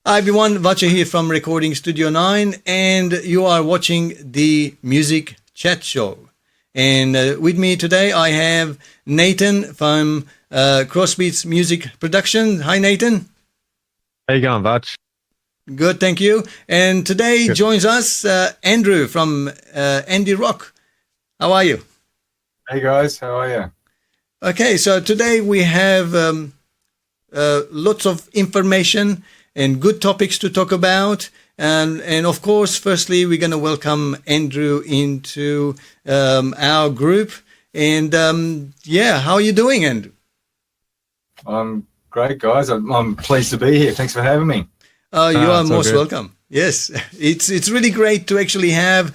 Hi everyone, Vacha here from Recording Studio 9, and you are watching the Music Chat Show. And with me today I have Nathan from Crossbeats Music Production. Hi Nathan. How you going, Vach? Good, thank you. And today Good. joins us Andrew from Andy Rock. How are you? Hey guys, how are you? Okay, so today we have lots of information and good topics to talk about. And of course, firstly, we're going to welcome Andrew into our group. And how are you doing, Andrew? I'm great, guys. I'm pleased to be here. Thanks for having me. You are most welcome. Yes, it's really great to actually have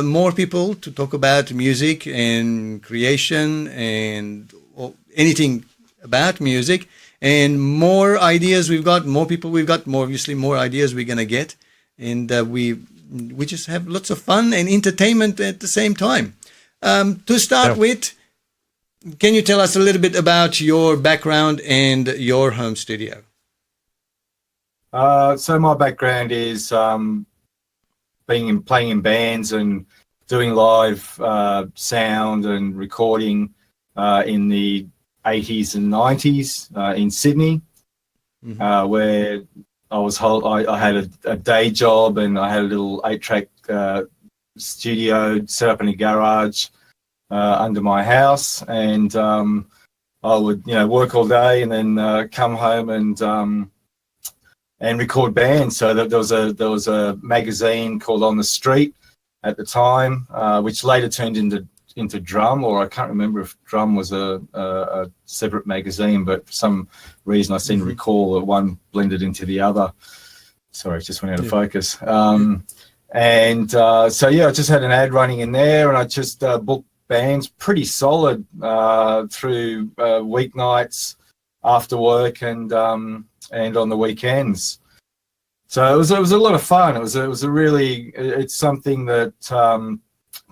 more people to talk about music and creation and anything about music. And more ideas we've got, more people we've got, more ideas we're going to get. And we just have lots of fun and entertainment at the same time. To start with, can you tell us a little bit about your background and your home studio? So my background is playing in bands and doing live sound and recording in the 80s and 90s in Sydney, where I had a day job and I had a little 8-track studio set up in a garage under my house, and I would work all day and then come home and record bands. So there was a magazine called On the Street at the time, which later turned into Drum, or I can't remember if Drum was a separate magazine, but for some reason I seem to recall that one blended into the other. Sorry, it just went out of focus. I just had an ad running in there, and I just booked bands pretty solid through weeknights after work and on the weekends. So it was a lot of fun. It's something that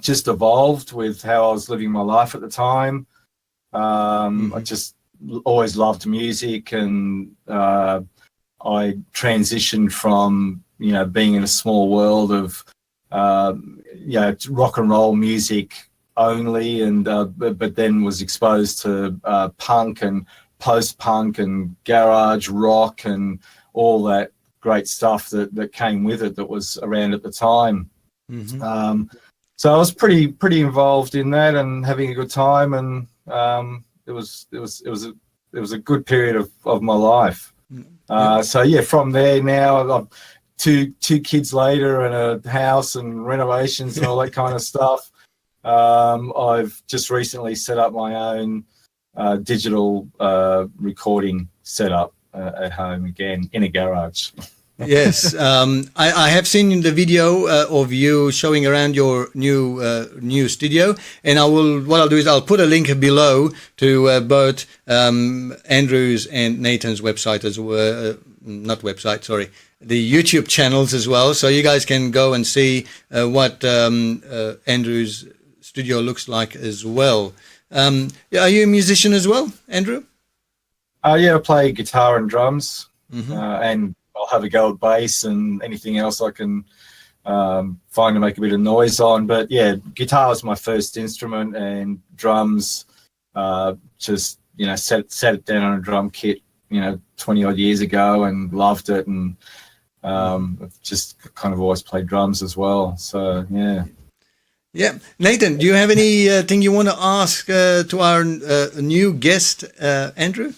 just evolved with how I was living my life at the time. I just always loved music, and I transitioned from being in a small world of rock and roll music only, and but then was exposed to punk and post-punk and garage rock and all that great stuff that came with it, that was around at the time. So I was pretty involved in that and having a good time, and it was a good period of my life. From there, now I've two kids later and a house and renovations and all that kind of stuff. I've just recently set up my own digital recording setup at home again in a garage. Yes, I have seen the video of you showing around your new studio, and what I'll do is I'll put a link below to both Andrew's and Nathan's website as well, the YouTube channels as well, so you guys can go and see what Andrew's studio looks like as well. Are you a musician as well, Andrew? I play guitar and drums, and I'll have a go at bass and anything else I can find to make a bit of noise on. But yeah, guitar is my first instrument, and drums just set it down on a drum kit 20 odd years ago and loved it, and I've just kind of always played drums as well. So yeah. Nathan, do you have anything you want to ask to our new guest, Andrew?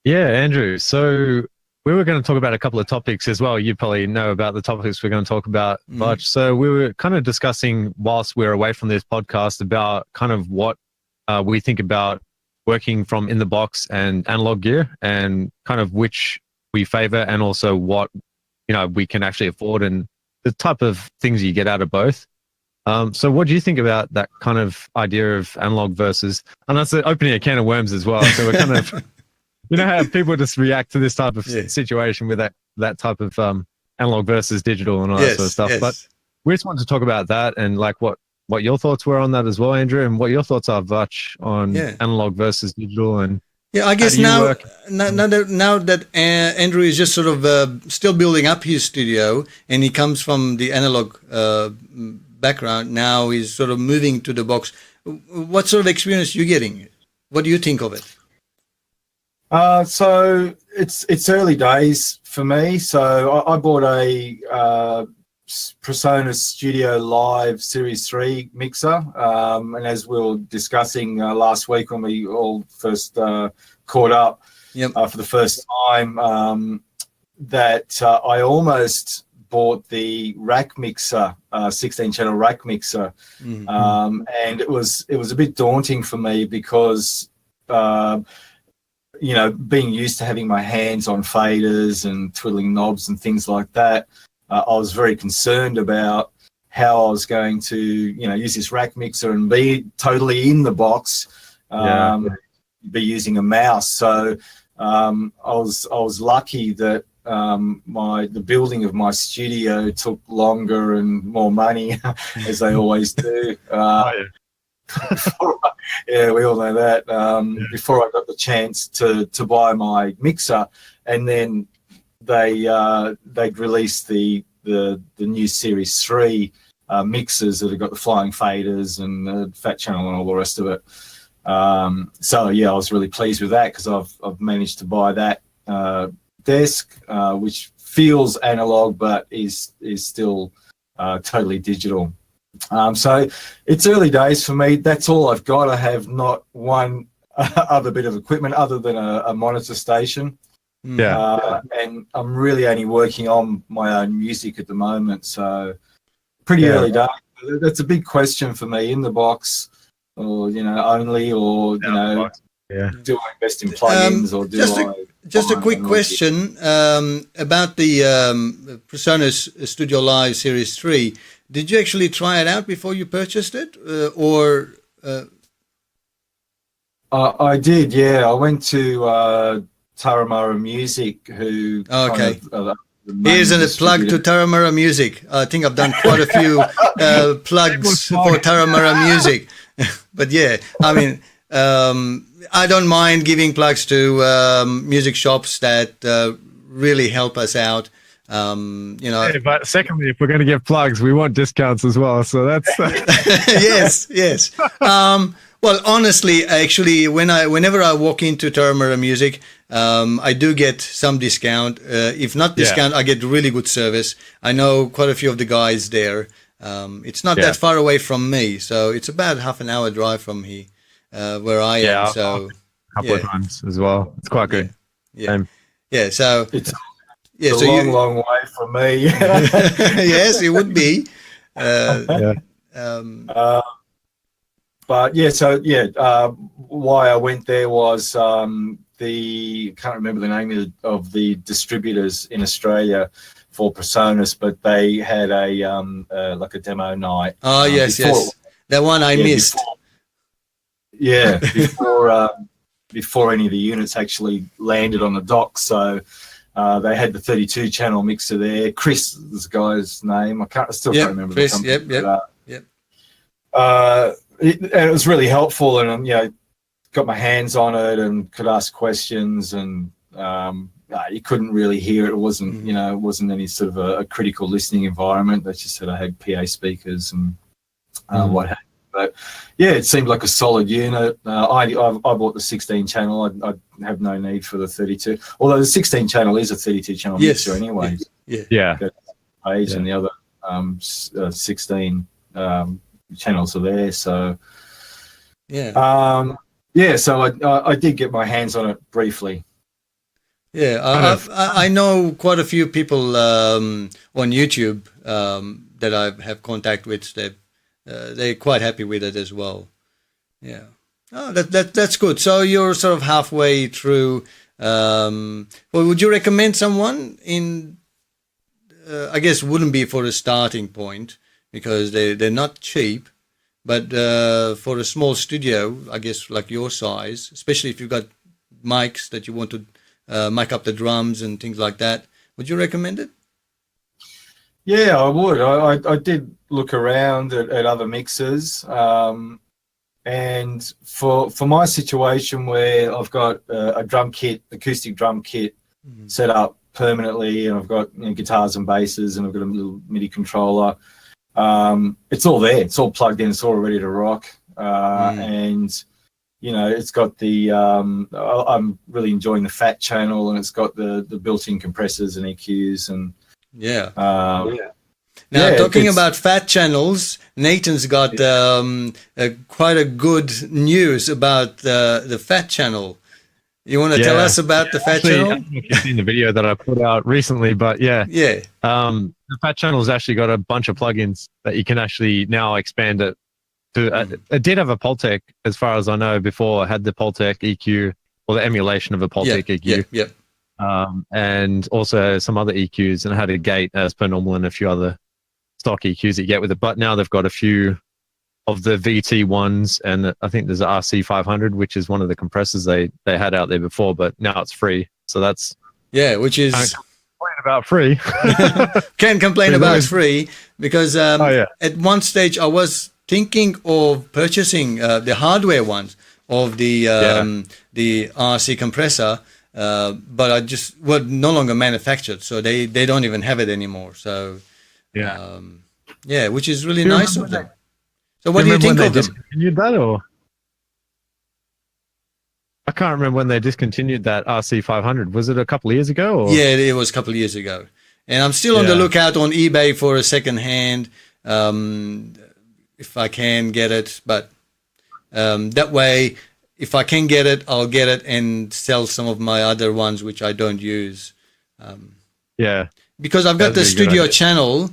Yeah, Andrew. So we were going to talk about a couple of topics as well. You probably know about the topics we're going to talk about much. So we were kind of discussing whilst we're away from this podcast about kind of what we think about working from in the box and analog gear, and kind of which we favor, and also what we can actually afford, and the type of things you get out of both. So what do you think about that kind of idea of analog versus, and that's opening a can of worms as well. So we're kind of, how people just react to this type of situation with that type of analog versus digital and all that sort of stuff. But we just wanted to talk about that, and like what your thoughts were on that as well, Andrew, and what your thoughts are, Vach, on analog versus digital, and Yeah, I guess now that Andrew is just sort of still building up his studio, and he comes from the analog background, now he's sort of moving to the box. What sort of experience are you getting? What do you think of it? So it's early days for me. So I bought a PreSonus Studio Live Series 3 mixer, and as we were discussing last week when we all first caught up for the first time, that I almost bought the rack mixer, 16-channel rack mixer, and it was a bit daunting for me because being used to having my hands on faders and twiddling knobs and things like that, I was very concerned about how I was going to, use this rack mixer and be totally in the box, be using a mouse. So I was lucky that the building of my studio took longer and more money, as they always do. Yeah, we all know that. Before I got the chance to buy my mixer, and then they'd released the new Series 3 mixers that have got the flying faders and the fat channel and all the rest of it. So yeah, I was really pleased with that because I've managed to buy that desk, which feels analog but is still totally digital. So it's early days for me. That's all I've got. I have not one other bit of equipment other than a monitor station. And I'm really only working on my own music at the moment. So pretty early days. That's a big question for me. In the box, or only, or do I invest in plugins, or just a quick question about the PreSonus Studio Live Series 3. Did you actually try it out before you purchased it, or? I did, yeah. I went to Taramara Music, who. Okay. Here's a plug to Taramara Music. I think I've done quite a few plugs for Taramara Music, but yeah, I mean, I don't mind giving plugs to music shops that really help us out. But secondly, if we're going to give plugs, we want discounts as well. So that's yes. Well, honestly, actually, whenever I walk into Taramara Music, I do get some discount. If not discount, I get really good service. I know quite a few of the guys there. It's not that far away from me, so it's about half an hour drive from here, where I am. So a couple of times as well. It's quite good. Yeah. So it's a long way from me. Yes, it would be. But why I went there was can't remember the name of the distributors in Australia for PreSonus, but they had a demo night. Oh yes, that one I missed. Before any of the units actually landed on the dock, so. They had the 32-channel mixer there. Chris is the guy's name. I still can't remember. Chris. And it was really helpful, and got my hands on it and could ask questions, and you couldn't really hear it. It wasn't, it wasn't any sort of a critical listening environment. They just said I had PA speakers and what have you. But yeah, it seemed like a solid unit. I bought the 16-channel. I have no need for the 32. Although the 16-channel is a 32-channel mixer anyway. Yeah. Page and the other 16 channels are there. So so I did get my hands on it briefly. Yeah, I know quite a few people on YouTube that I have contact with. They're quite happy with it as well. Yeah. Oh, that's good. So you're sort of halfway through. Well, would you recommend someone in? I guess wouldn't be for a starting point because they're not cheap, but for a small studio, I guess like your size, especially if you've got mics that you want to mic up the drums and things like that, would you recommend it? Yeah, I would. I did look around at other mixers. And for my situation where I've got a drum kit, acoustic drum kit set up permanently, and I've got guitars and basses, and I've got a little MIDI controller. It's all there. It's all plugged in. It's all ready to rock. And it's got the. I'm really enjoying the fat channel, and it's got the built-in compressors and EQs and. Now, talking about fat channels, Nathan's got quite a good news about the fat channel. You want to tell us about the fat channel? I don't know if you've seen the video that I put out recently, but the fat channel's actually got a bunch of plugins that you can actually now expand it to. It did have a Pultec, as far as I know, before. It had the Pultec EQ, or the emulation of a Pultec EQ. And also some other EQs, and it had a gate as per normal and a few other stock EQs that you get with it. But now they've got a few of the VT ones, and I think there's an RC500, which is one of the compressors they had out there before, but now it's free. So that's which is can't complain about free. Can't complain about free, because at one stage I was thinking of purchasing the hardware ones of the RC compressor. But I just no longer manufactured, so they don't even have it anymore. So which is really nice of them. So what do you think of them? Discontinued that, or I can't remember when they discontinued that RC500. Was it a couple of years ago? Or? Yeah, it was a couple of years ago, and I'm still on the lookout on eBay for a second hand, if I can get it. But that way, if I can get it, I'll get it and sell some of my other ones which I don't use. Because I've got the studio channel,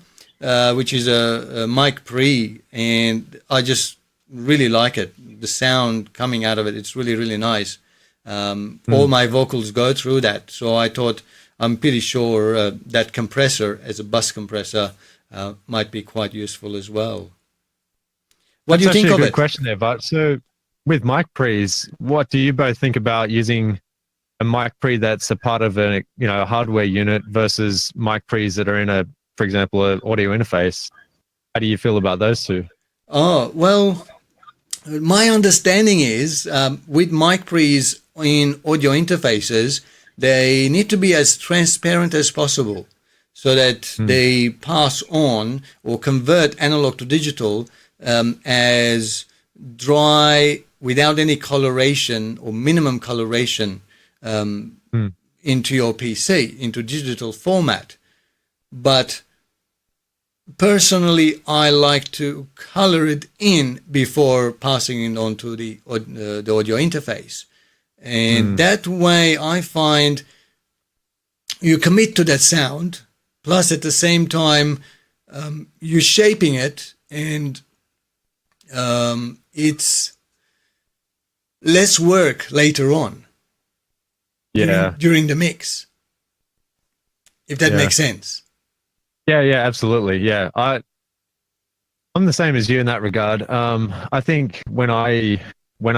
which is a mic pre, and I just really like it. The sound coming out of it, it's really, really nice. All my vocals go through that. So I thought, I'm pretty sure that compressor as a bus compressor might be quite useful as well. What do you think of it? That's a good question there, Bart. So with mic pre's, what do you both think about using a mic pre that's a part of a hardware unit versus mic pre's that are in for example, an audio interface? How do you feel about those two? Oh, well, my understanding is with mic pre's in audio interfaces, they need to be as transparent as possible so that they pass on or convert analog to digital as dry, without any coloration or minimum coloration into your PC, into digital format. But personally, I like to color it in before passing it on to the audio interface. And that way I find you commit to that sound, plus at the same time you're shaping it, and it's less work later on during the mix, if that makes sense. Yeah, absolutely. Yeah, I'm the same as you in that regard. I think when I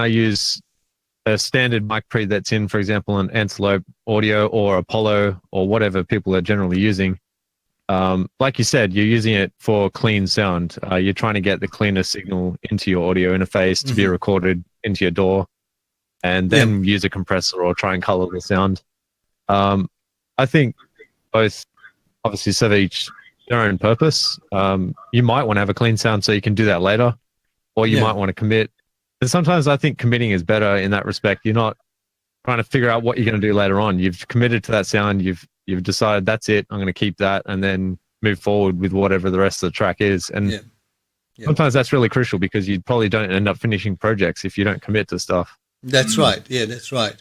use a standard mic pre that's in, for example, an Antelope Audio or Apollo or whatever people are generally using, like you said, you're using it for clean sound. You're trying to get the cleanest signal into your audio interface to be recorded into your DAW, and then use a compressor or try and color the sound. I think both obviously serve each their own purpose. You might want to have a clean sound so you can do that later, or you might want to commit. And sometimes I think committing is better in that respect. You're not trying to figure out what you're going to do later on. You've committed to that sound. You've decided that's it. I'm going to keep that, and then move forward with whatever the rest of the track is. And sometimes that's really crucial, because you probably don't end up finishing projects if you don't commit to stuff. That's right. Yeah, that's right.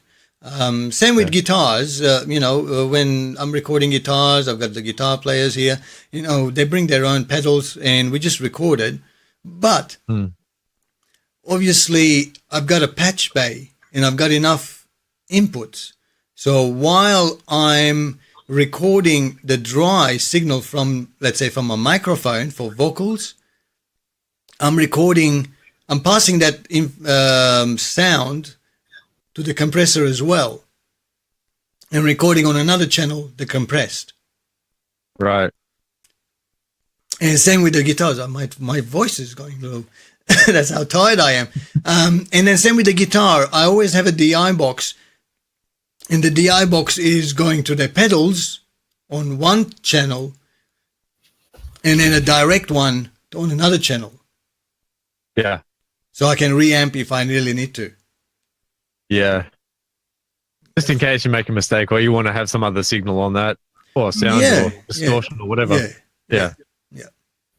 Same with guitars. When I'm recording guitars, I've got the guitar players here. They bring their own pedals, and we just recorded. But obviously, I've got a patch bay, and I've got enough inputs. So while I'm recording the dry signal from, let's say, from a microphone for vocals, I'm passing that sound to the compressor as well, and recording on another channel the compressed. Right. And same with the guitars. My voice is going low. That's how tired I am. And then same with the guitar. I always have a DI box, and the DI box is going to the pedals on one channel, and then a direct one on another channel. Yeah. So I can reamp if I really need to. Yeah. Just in case you make a mistake or you want to have some other signal on that, or sound or distortion or whatever. Yeah.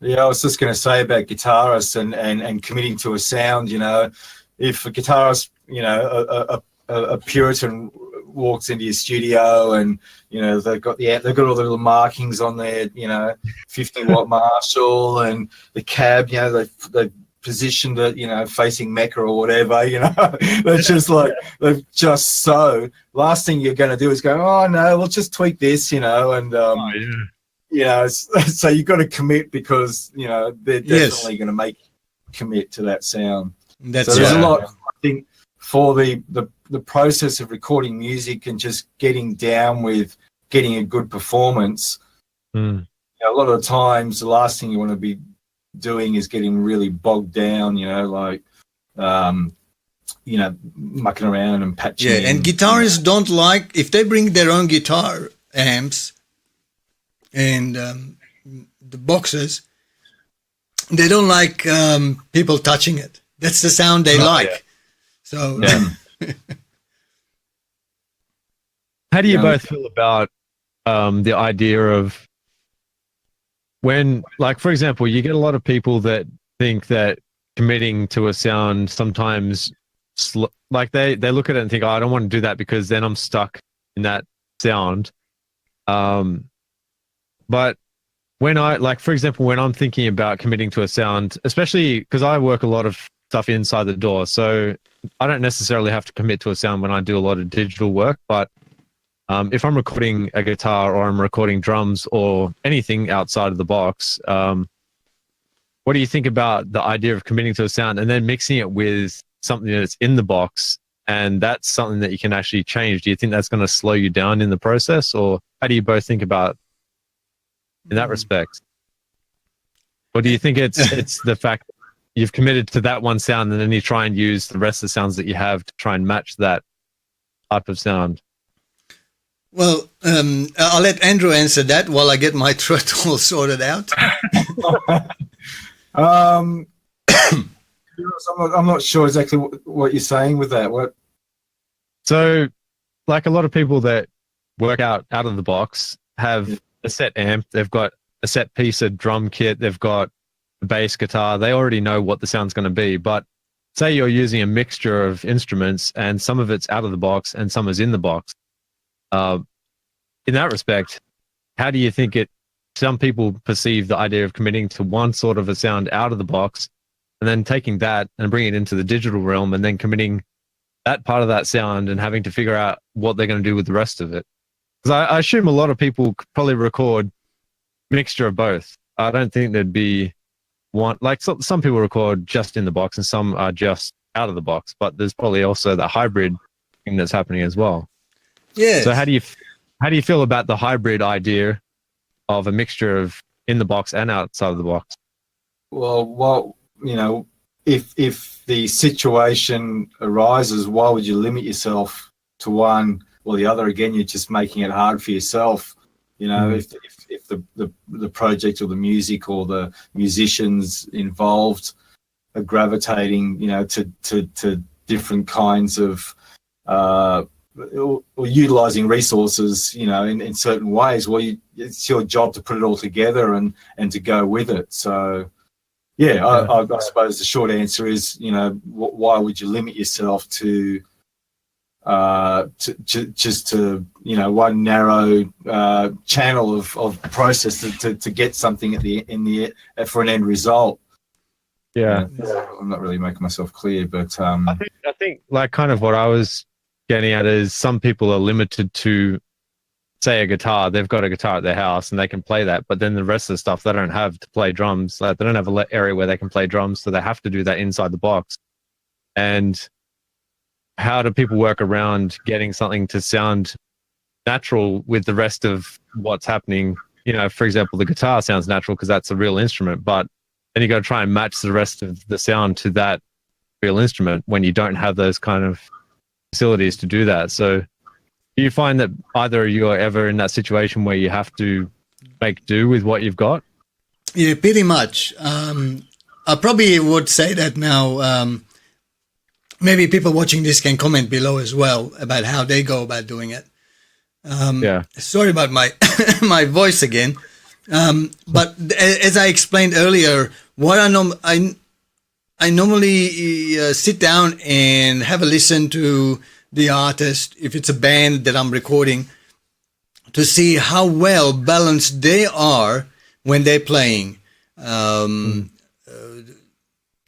Yeah, I was just going to say about guitarists and committing to a sound. You know, if a guitarist, you know, a Puritan walks into your studio and, you know, they've got all the little markings on there, you know, 50-watt Marshall and the cab, you know, they positioned it, you know, facing Mecca or whatever, you know. They're just like, they've just so. Last thing you're going to do is go, oh no, we'll just tweak this, you know, and you know, so you've got to commit because, you know, they're definitely going to make commit to that sound. So there's a lot, I think, for the process of recording music and just getting down with getting a good performance. You know, a lot of the times the last thing you want to be doing is getting really bogged down, you know, like you know, mucking around and patching. Yeah, and guitarists don't like if they bring their own guitar amps and the boxes. They don't like people touching it. That's the sound they like. Yeah. So, how do you both feel about the idea of when, like, for example, you get a lot of people that think that committing to a sound sometimes, like they look at it and think, oh, I don't want to do that because then I'm stuck in that sound. But when I, like, for example, when I'm thinking about committing to a sound, especially because I work a lot of stuff inside the door, so I don't necessarily have to commit to a sound when I do a lot of digital work, but if I'm recording a guitar or I'm recording drums or anything outside of the box, what do you think about the idea of committing to a sound and then mixing it with something that's in the box and that's something that you can actually change? Do you think that's going to slow you down in the process, or how do you both think about in that respect? Or do you think it's the fact that you've committed to that one sound and then you try and use the rest of the sounds that you have to try and match that type of sound? Well, I'll let Andrew answer that while I get my throat all sorted out. I'm not sure exactly what you're saying with that. What? So, like a lot of people that work out of the box have a set amp, they've got a set piece of drum kit, they've got a bass guitar, they already know what the sound's going to be. But say you're using a mixture of instruments and some of it's out of the box and some is in the box. In that respect, how do you think some people perceive the idea of committing to one sort of a sound out of the box and then taking that and bringing it into the digital realm and then committing that part of that sound and having to figure out what they're going to do with the rest of it? Because I assume a lot of people could probably record mixture of both. I don't think there'd be one, like some people record just in the box and some are just out of the box, but there's probably also the hybrid thing that's happening as well. Yeah. So how do you feel about the hybrid idea of a mixture of in the box and outside of the box? Well, you know, if the situation arises, why would you limit yourself to one or the other? Again, you're just making it hard for yourself. You know, if the project or the music or the musicians involved are gravitating, you know, to different kinds of or utilizing resources, you know, in certain ways, well, it's your job to put it all together and to go with it. So, yeah, I suppose the short answer is, you know, why would you limit yourself to just to, you know, one narrow channel of process to get something for an end result? Yeah, I'm not really making myself clear, but I think like kind of what I was getting at is some people are limited to, say, a guitar. They've got a guitar at their house and they can play that, but then the rest of the stuff they don't have to play drums. Like they don't have an area where they can play drums, so they have to do that inside the box. And how do people work around getting something to sound natural with the rest of what's happening? You know, for example, the guitar sounds natural because that's a real instrument, but and you got to try and match the rest of the sound to that real instrument when you don't have those kind of facilities to do that. So do you find that either you're ever in that situation where you have to make do with what you've got? Yeah, pretty much. I probably would say that now. Maybe people watching this can comment below as well about how they go about doing it. Sorry about my my voice again. But as I explained earlier, what I normally sit down and have a listen to the artist, if it's a band that I'm recording, to see how well balanced they are when they're playing.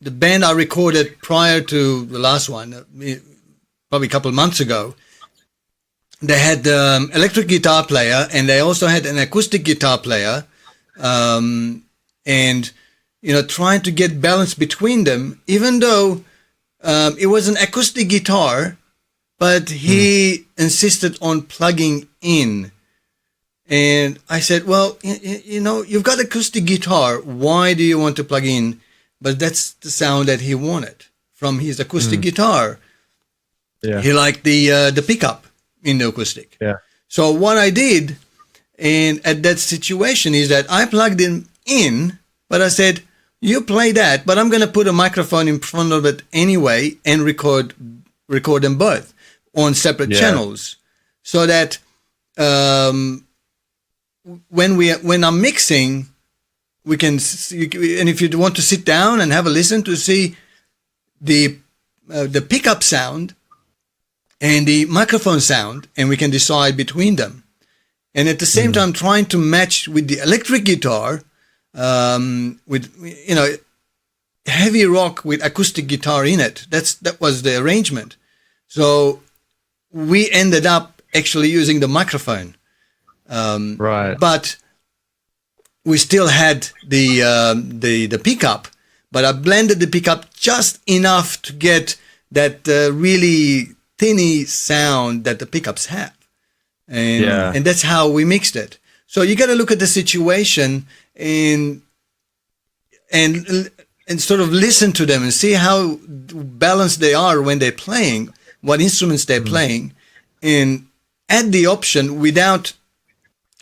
The band I recorded prior to the last one, probably a couple of months ago, they had electric guitar player and they also had an acoustic guitar player, and trying to get balance between them, even though it was an acoustic guitar, but he insisted on plugging in. And I said, well, you've got acoustic guitar. Why do you want to plug in? But that's the sound that he wanted from his acoustic guitar. Yeah. He liked the pickup in the acoustic. Yeah. So what I did, and at that situation, is that I plugged him in, but I said, you play that, but I'm going to put a microphone in front of it anyway and record them both on separate channels, so that when I'm mixing, we can see, and if you want to sit down and have a listen to see the pickup sound and the microphone sound, and we can decide between them. And at the same time, trying to match with the electric guitar, with heavy rock with acoustic guitar in it. That was the arrangement. So we ended up actually using the microphone, right? But we still had the pickup, but I blended the pickup just enough to get that really tinny sound that the pickups have, and that's how we mixed it. So you got to look at the situation and sort of listen to them and see how balanced they are when they're playing, what instruments they're playing, and add the option without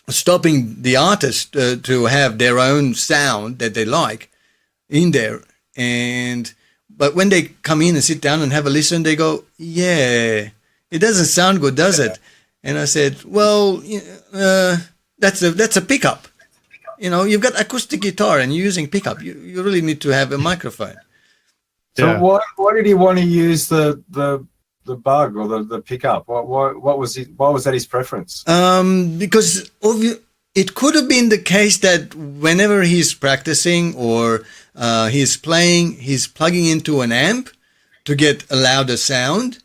stopping the artist to have their own sound that they like in there. But when they come in and sit down and have a listen, they go, yeah, it doesn't sound good, does it? And I said, well, that's a pickup. You've got acoustic guitar and you're using pickup. You really need to have a microphone. So why did he want to use the bug or the pickup? What was it? Why was that his preference? Because it could have been the case that whenever he's practicing or he's playing, he's plugging into an amp to get a louder sound.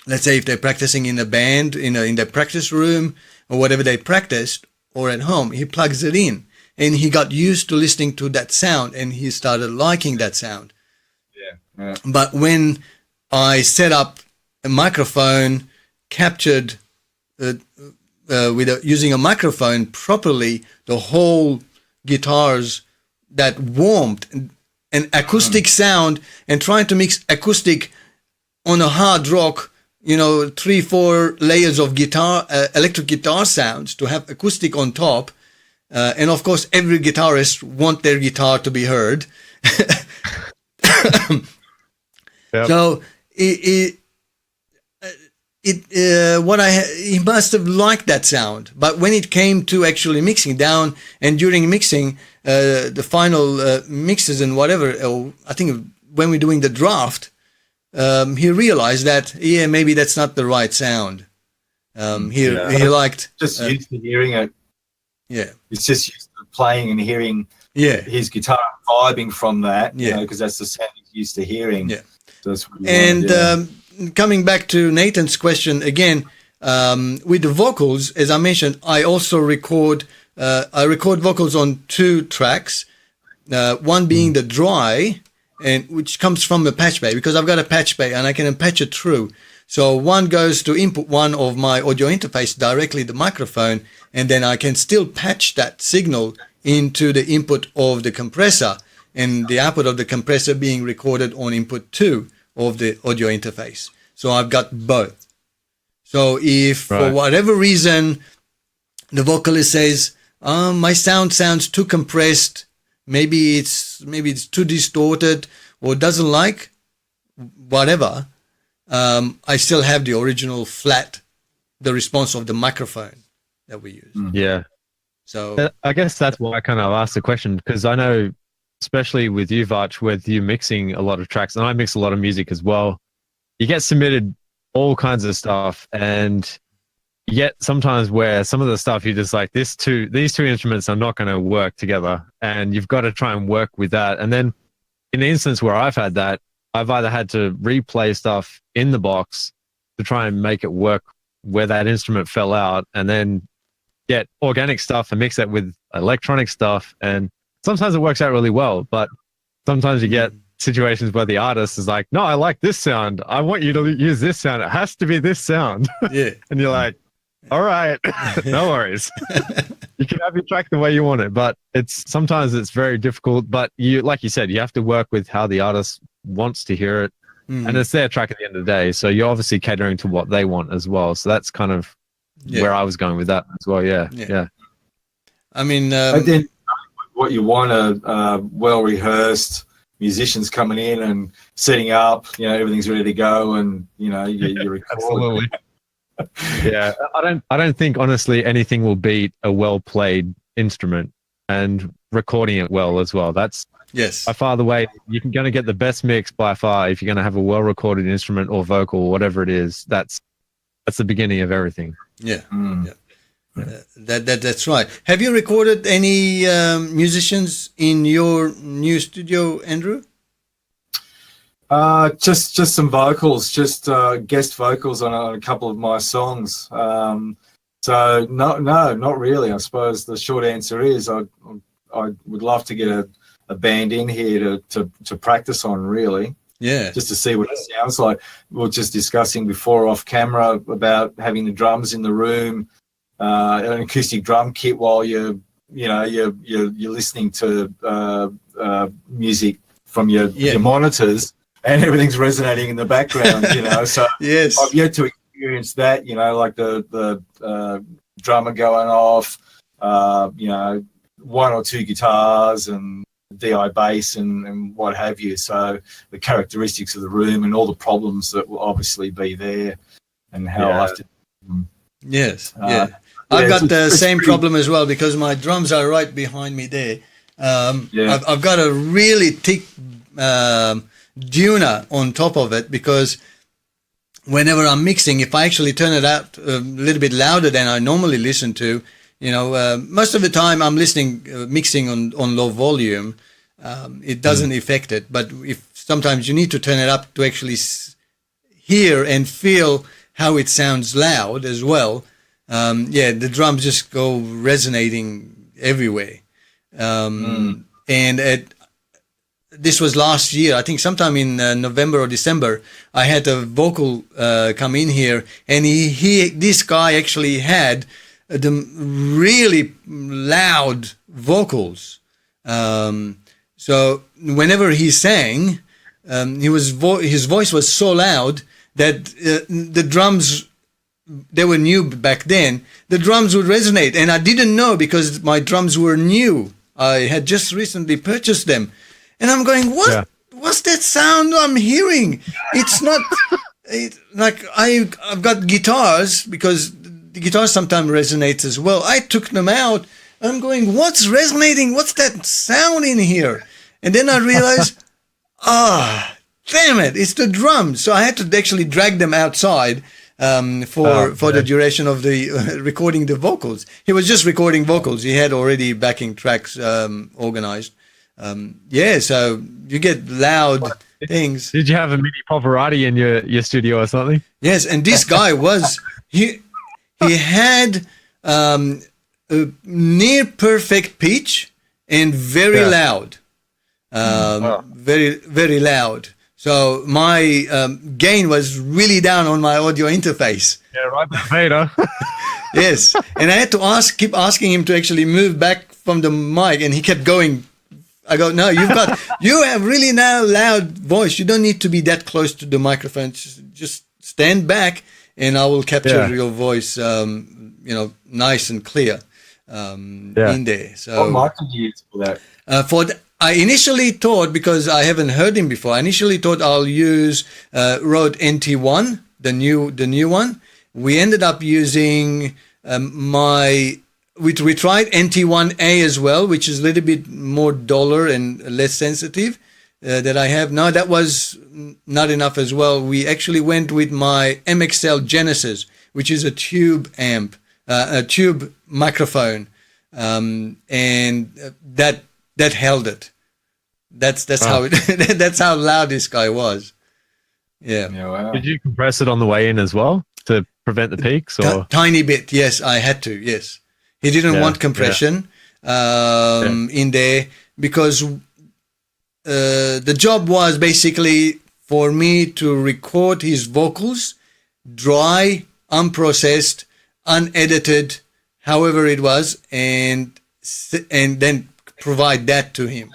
Let's say if they're practicing in a band, in their practice room or whatever they practiced, or at home, he plugs it in, and he got used to listening to that sound, and he started liking that sound. Yeah. But when I set up a microphone, captured using a microphone properly, the whole guitars, that warmth and acoustic sound, and trying to mix acoustic on a hard rock, 3-4 layers of guitar, electric guitar sounds to have acoustic on top. And of course, every guitarist want their guitar to be heard. Yep. So he must have liked that sound. But when it came to actually mixing down and during mixing, the final mixes and whatever, I think when we're doing the draft, he realized that, maybe that's not the right sound. He liked... Just used to hearing it. Yeah. It's just used to playing and hearing his guitar, vibing from that, because that's the sound he's used to hearing. Yeah. So that's what coming back to Nathan's question again, with the vocals, as I mentioned, I also record vocals on 2 tracks, one being the dry, and which comes from a patch bay, because I've got a patch bay and I can patch it through. So one goes to input 1 of my audio interface directly the microphone, and then I can still patch that signal into the input of the compressor, and the output of the compressor being recorded on input 2 of the audio interface. So I've got both. So if for whatever reason the vocalist says, my sound sounds too compressed, maybe it's too distorted or doesn't like whatever, I still have the original flat, the response of the microphone that we use. Yeah. So I guess that's why I kind of asked the question, because I know, especially with you, Vach, with you mixing a lot of tracks, and I mix a lot of music as well, you get submitted all kinds of stuff, and you get sometimes where some of the stuff you're just like, these two instruments are not going to work together, and you've got to try and work with that. And then in the instance where I've had that, I've either had to replay stuff in the box to try and make it work where that instrument fell out, and then get organic stuff and mix that with electronic stuff. And sometimes it works out really well, but sometimes you get situations where the artist is like, no, I like this sound. I want you to use this sound. It has to be this sound. Yeah. And you're like, all right, no worries. You can have your track the way you want it, but sometimes it's very difficult. But like you said, you have to work with how the artist wants to hear it. And it's their track at the end of the day. So you're obviously catering to what they want as well. So that's kind of where I was going with that as well. Yeah. I mean, but then what you want are well-rehearsed musicians coming in and setting up, everything's ready to go, and you record. Absolutely. Yeah, I don't think honestly anything will beat a well-played instrument and recording it well as well. That's by far the way you're going to get the best mix by far. If you're going to have a well-recorded instrument or vocal or whatever it is, that's the beginning of everything. Yeah. That's right. Have you recorded any musicians in your new studio, Andrew? Just some vocals, just guest vocals on a couple of my songs. So no, not really. I suppose the short answer is I would love to get a band in here to practice on, really. Yeah. Just to see what it sounds like. We were just discussing before off camera about having the drums in the room, an acoustic drum kit while you're listening to music from your monitors, and everything's resonating in the background. So yes. I've yet to experience that. Like the drummer going off, one or two guitars and DI bass and what have you. So the characteristics of the room and all the problems that will obviously be there, and how I have to. Yes. I've got the same problem as well, because my drums are right behind me there. I've got a really thick tuner on top of it, because whenever I'm mixing, if I actually turn it out a little bit louder than I normally listen to, most of the time I'm mixing on low volume. It doesn't affect it, but if sometimes you need to turn it up to actually hear and feel how it sounds loud as well. The drums just go resonating everywhere. And this was last year, I think sometime in November or December, I had a vocal come in here, and this guy actually had the really loud vocals. So whenever he sang, his voice was so loud that the drums, they were new back then, the drums would resonate. And I didn't know, because my drums were new. I had just recently purchased them. And I'm going, what's that sound I'm hearing? It's not like I've got guitars, because the guitar sometimes resonates as well. I took them out. I'm going, what's resonating? What's that sound in here? And then I realized, damn it, it's the drums. So I had to actually drag them outside for the duration of the recording the vocals. He was just recording vocals. He had already backing tracks organized. So you get loud things. Did you have a mini Pavarotti in your studio or something? Yes, and this guy he had a near perfect pitch and very loud, very, very loud. So my gain was really down on my audio interface. Yeah, right there, Vader. Yes, and I had to keep asking him to actually move back from the mic, and he kept going I go, no, you have really now loud voice. You don't need to be that close to the microphone. Just stand back and I will capture your voice, nice and clear in there. So what mic did you use for that? I initially thought, because I haven't heard him before, I initially thought I'll use Rode NT1, the new one. We ended up using we tried NT1A as well, which is a little bit more dollar and less sensitive that I have. No, that was not enough as well. We actually went with my MXL Genesis, which is a tube amp, a tube microphone, and that held it. That's how it. That's how loud this guy was. Yeah. Wow. Did you compress it on the way in as well to prevent the peaks? Or tiny bit? Yes, I had to. Yes. He didn't want compression in there because the job was basically for me to record his vocals, dry, unprocessed, unedited, however it was, and then provide that to him.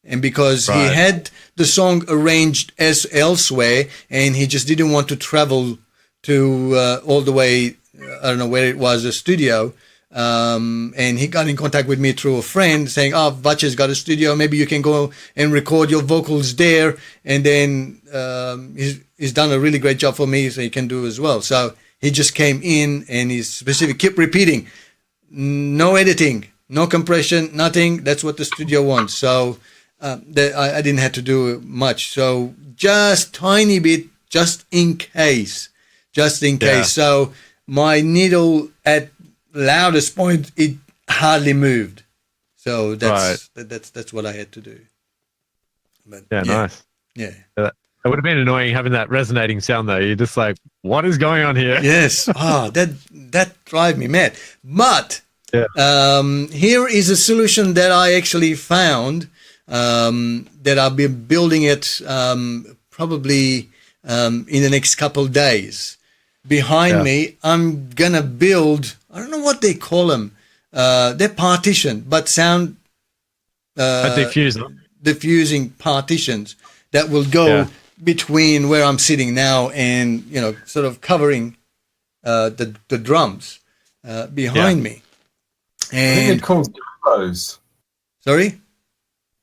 And because he had the song arranged as elsewhere, and he just didn't want to travel to all the way, I don't know where it was, a studio. And he got in contact with me through a friend saying, Vach's got a studio, maybe you can go and record your vocals there. And then he's done a really great job for me, so he can do as well. So he just came in and he's specific, keep repeating, no editing, no compression, nothing. That's what the studio wants. So I didn't have to do much. So just tiny bit, just in case. So my needle at loudest point, it hardly moved. So that's what I had to do. But nice. Yeah. It would have been annoying having that resonating sound though. You're just like, what is going on here? Yes. That drive me mad. But here is a solution that I actually found that I'll be building it probably in the next couple of days. Behind me, I'm gonna build, I don't know what they call them. They're partition, but sound diffusing partitions that will go between where I'm sitting now and, sort of covering the drums behind me. And I think they're called gobos. Sorry?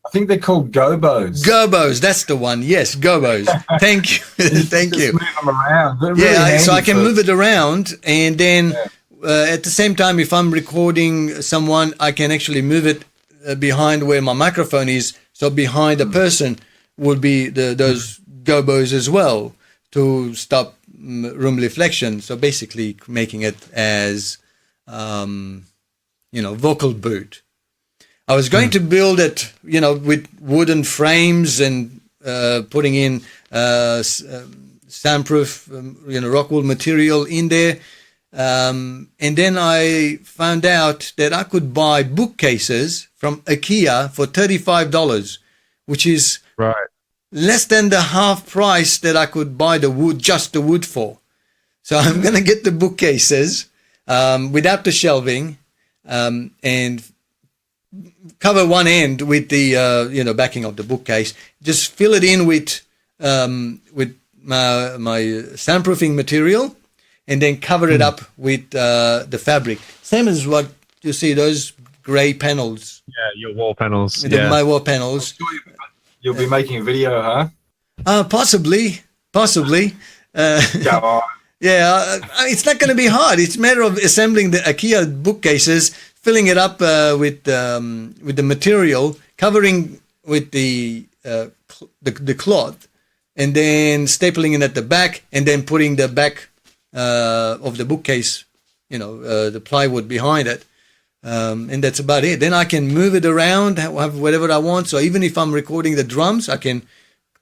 I think they're called gobos. Gobos, that's the one. Yes, gobos. Thank you. Thank you. Move them around. Really so I can move it around, and then at the same time, if I'm recording someone, I can actually move it behind where my microphone is. So behind the person would be those gobos as well to stop room reflection. So basically making it as, vocal booth. I was going to build it, with wooden frames and putting in soundproof, rockwool material in there. And then I found out that I could buy bookcases from IKEA for $35, which is less than the half price that I could buy the wood for. So I'm going to get the bookcases without the shelving and cover one end with the backing of the bookcase. Just fill it in with my soundproofing material, and then cover it up with the fabric. Same as what you see, those gray panels. Yeah, your wall panels. My wall panels. You'll be making a video, huh? Possibly. Go on. Yeah, it's not going to be hard. It's a matter of assembling the IKEA bookcases, filling it up with the material, covering with the cloth, and then stapling it at the back, and then putting the back of the bookcase, the plywood behind it, and that's about it. Then I can move it around, have whatever I want. So even if I'm recording the drums, I can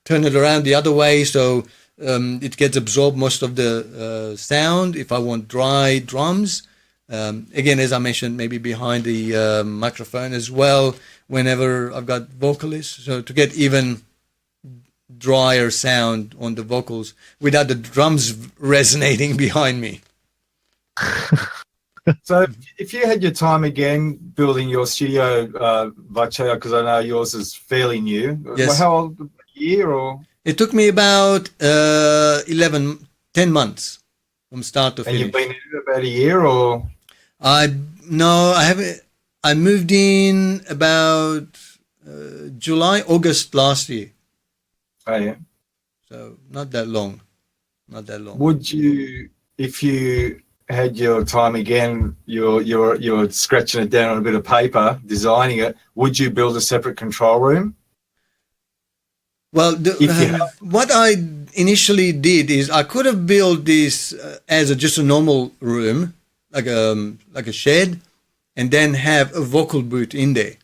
turn it around the other way, so it gets absorbed most of the sound. If I want dry drums, again, as I mentioned, maybe behind the microphone as well, whenever I've got vocalists, so to get even drier sound on the vocals without the drums resonating behind me. So if you had your time again building your studio, Vache, because I know yours is fairly new. Yes. Well, how old? A year or? It took me about 10 months from start to And finish. you've been in it about a year or? No, I haven't. I moved in about August last year. Oh, yeah. So not that long. Not that long. Would you, if you had your time again, you're scratching it down on a bit of paper, designing it, would you build a separate control room? Well, what I initially did is I could have built this as just a normal room, like a shed, and then have a vocal booth in there.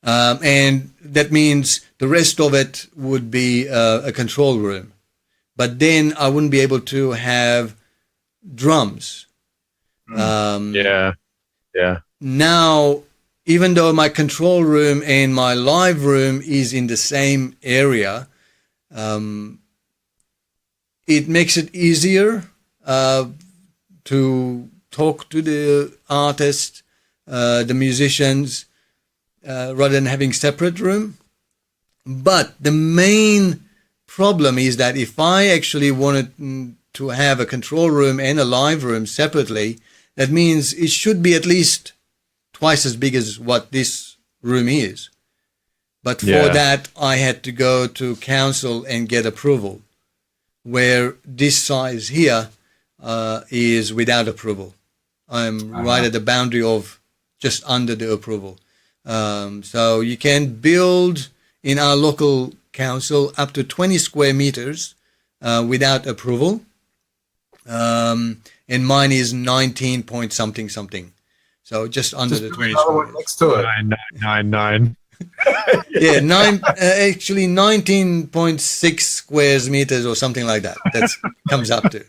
And that means the rest of it would be a control room. But then I wouldn't be able to have drums. Yeah. Now, even though my control room and my live room is in the same area, it makes it easier to talk to the artists, the musicians, rather than having separate room. But the main problem is that if I actually wanted to have a control room and a live room separately, that means it should be at least twice as big as what this room is. But for that, I had to go to council and get approval, where this size here is without approval. I'm right at the boundary of just under the approval. So you can build in our local council up to 20 square meters without approval. And mine is 19 point something. So just under the 20 square. Next to it. 9999. Yeah, actually 19.6 square meters or something like that. That comes up to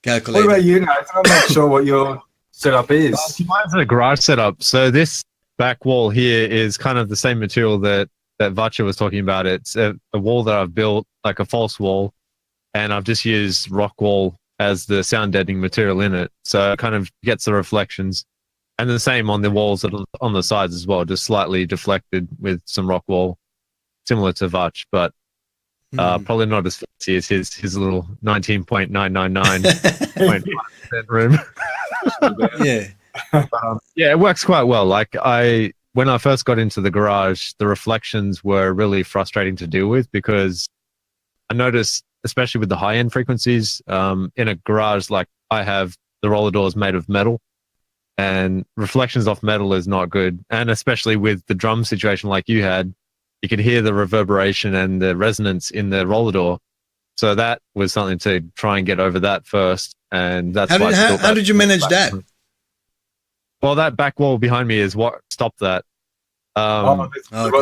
calculate. What about you, Nathan? I'm not sure what your setup is. Mine's a garage setup. So this back wall here is kind of the same material that Vacha was talking about. It's a wall that I've built, like a false wall, and I've just used rock wool as the sound deadening material in it. So it kind of gets the reflections. And the same on the walls on the sides as well, just slightly deflected with some rock wool, similar to Vach, but probably not as fancy as his little 19.999% room. Yeah. Yeah, it works quite well. Like when I first got into the garage, the reflections were really frustrating to deal with because I noticed, especially with the high-end frequencies, in a garage like I have, the roller door is made of metal, and reflections off metal is not good. And especially with the drum situation like you had, you could hear the reverberation and the resonance in the roller door. So that was something to try and get over that first. And that's how did you manage that? Well, that back wall behind me is what stopped that. The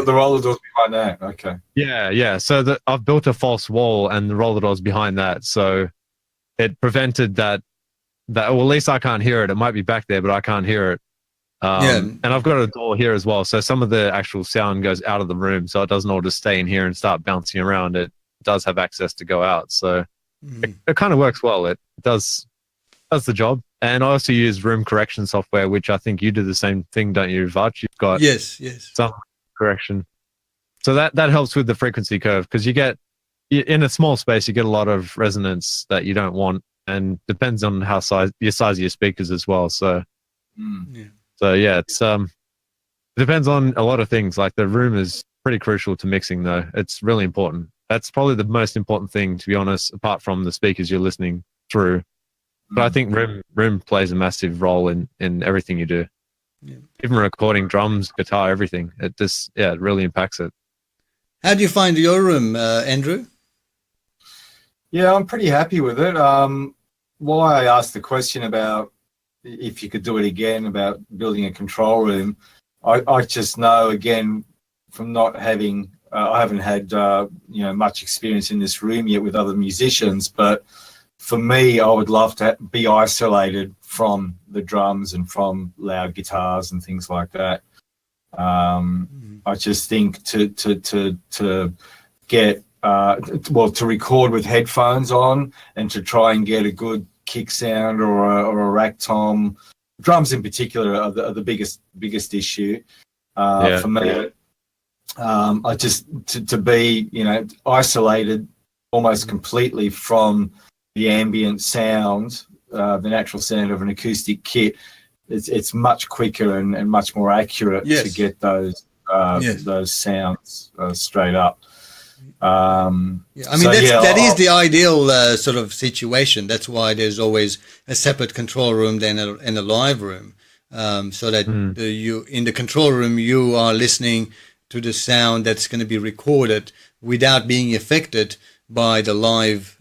roller door's behind that. Okay. Yeah. So I've built a false wall and the roller door's behind that. So it prevented that, well, at least I can't hear it. It might be back there, but I can't hear it. And I've got a door here as well. So some of the actual sound goes out of the room. So it doesn't all just stay in here and start bouncing around. It does have access to go out. So it kind of works well. It does the job. And I also use room correction software, which I think you do the same thing, don't you, Vach? You've got yes some correction. So that helps with the frequency curve because you get, in a small space, you get a lot of resonance that you don't want. And depends on how size of your speakers as well. So, it's it depends on a lot of things. Like the room is pretty crucial to mixing, though. It's really important. That's probably the most important thing, to be honest, apart from the speakers you're listening through. But I think room plays a massive role in everything you do. Yeah. Even recording drums, guitar, everything. It just it really impacts it. How do you find your room, Andrew? Yeah, I'm pretty happy with it. Why I asked the question about if you could do it again about building a control room, I just know, again, from not having, I haven't had much experience in this room yet with other musicians, but for me, I would love to be isolated from the drums and from loud guitars and things like that. I just think to get to record with headphones on and to try and get a good kick sound or a rack tom. Drums in particular are the biggest issue for me. I just to be isolated almost completely from the ambient sound, the natural sound of an acoustic kit. It's much quicker and much more accurate to get those sounds straight up. I mean, that is the ideal sort of situation. That's why there's always a separate control room and a live room, so that you in the control room you are listening to the sound that's going to be recorded without being affected by the live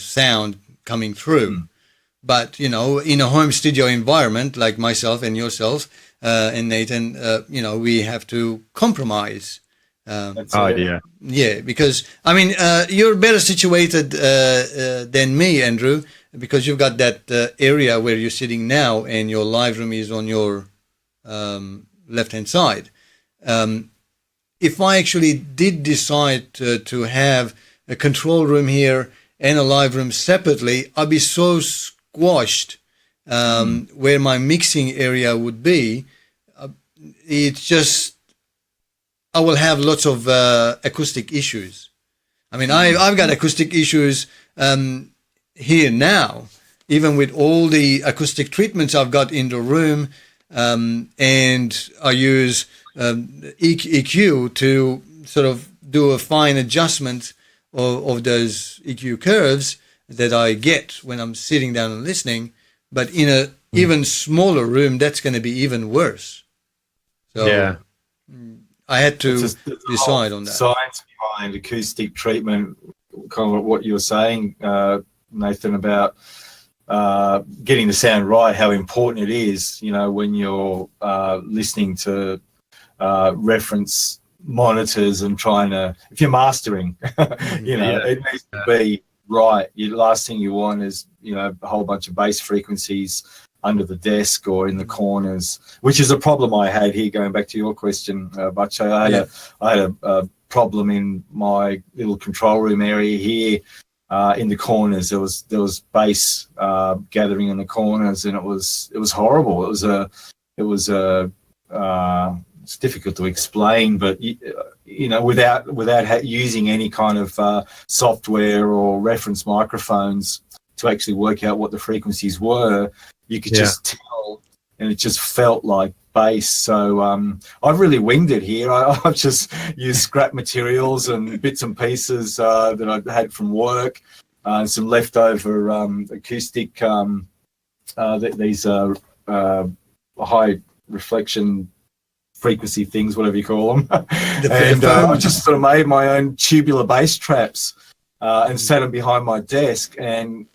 sound coming through. But in a home studio environment like myself and yourself and Nathan, we have to compromise. Yeah, because I mean, you're better situated than me, Andrew, because you've got that area where you're sitting now, and your live room is on your left-hand side. If I actually did decide to have a control room here and a live room separately, I'd be so squashed where my mixing area would be. It's just, I will have lots of acoustic issues. I mean, I've got acoustic issues here now, even with all the acoustic treatments I've got in the room, and I use EQ to sort of do a fine adjustment of those EQ curves that I get when I'm sitting down and listening. But in a even smaller room, that's going to be even worse. So I had to decide on that. Science behind acoustic treatment, kind of what you were saying, Nathan, about getting the sound right, how important it is, when you're listening to reference monitors and trying to, if you're mastering, it needs to be right. The last thing you want is, a whole bunch of bass frequencies under the desk or in the corners, which is a problem I had here, going back to your question, Bacho. I had a problem in my little control room area here. In the corners, there was bass gathering in the corners, and it was horrible. It's difficult to explain, but without using any kind of software or reference microphones to actually work out what the frequencies were, you could just tell, and it just felt like bass. So I've really winged it here. I've just used scrap materials and bits and pieces that I had from work, and some leftover acoustic, these high reflection frequency things, whatever you call them. And I just sort of made my own tubular bass traps and set them behind my desk, and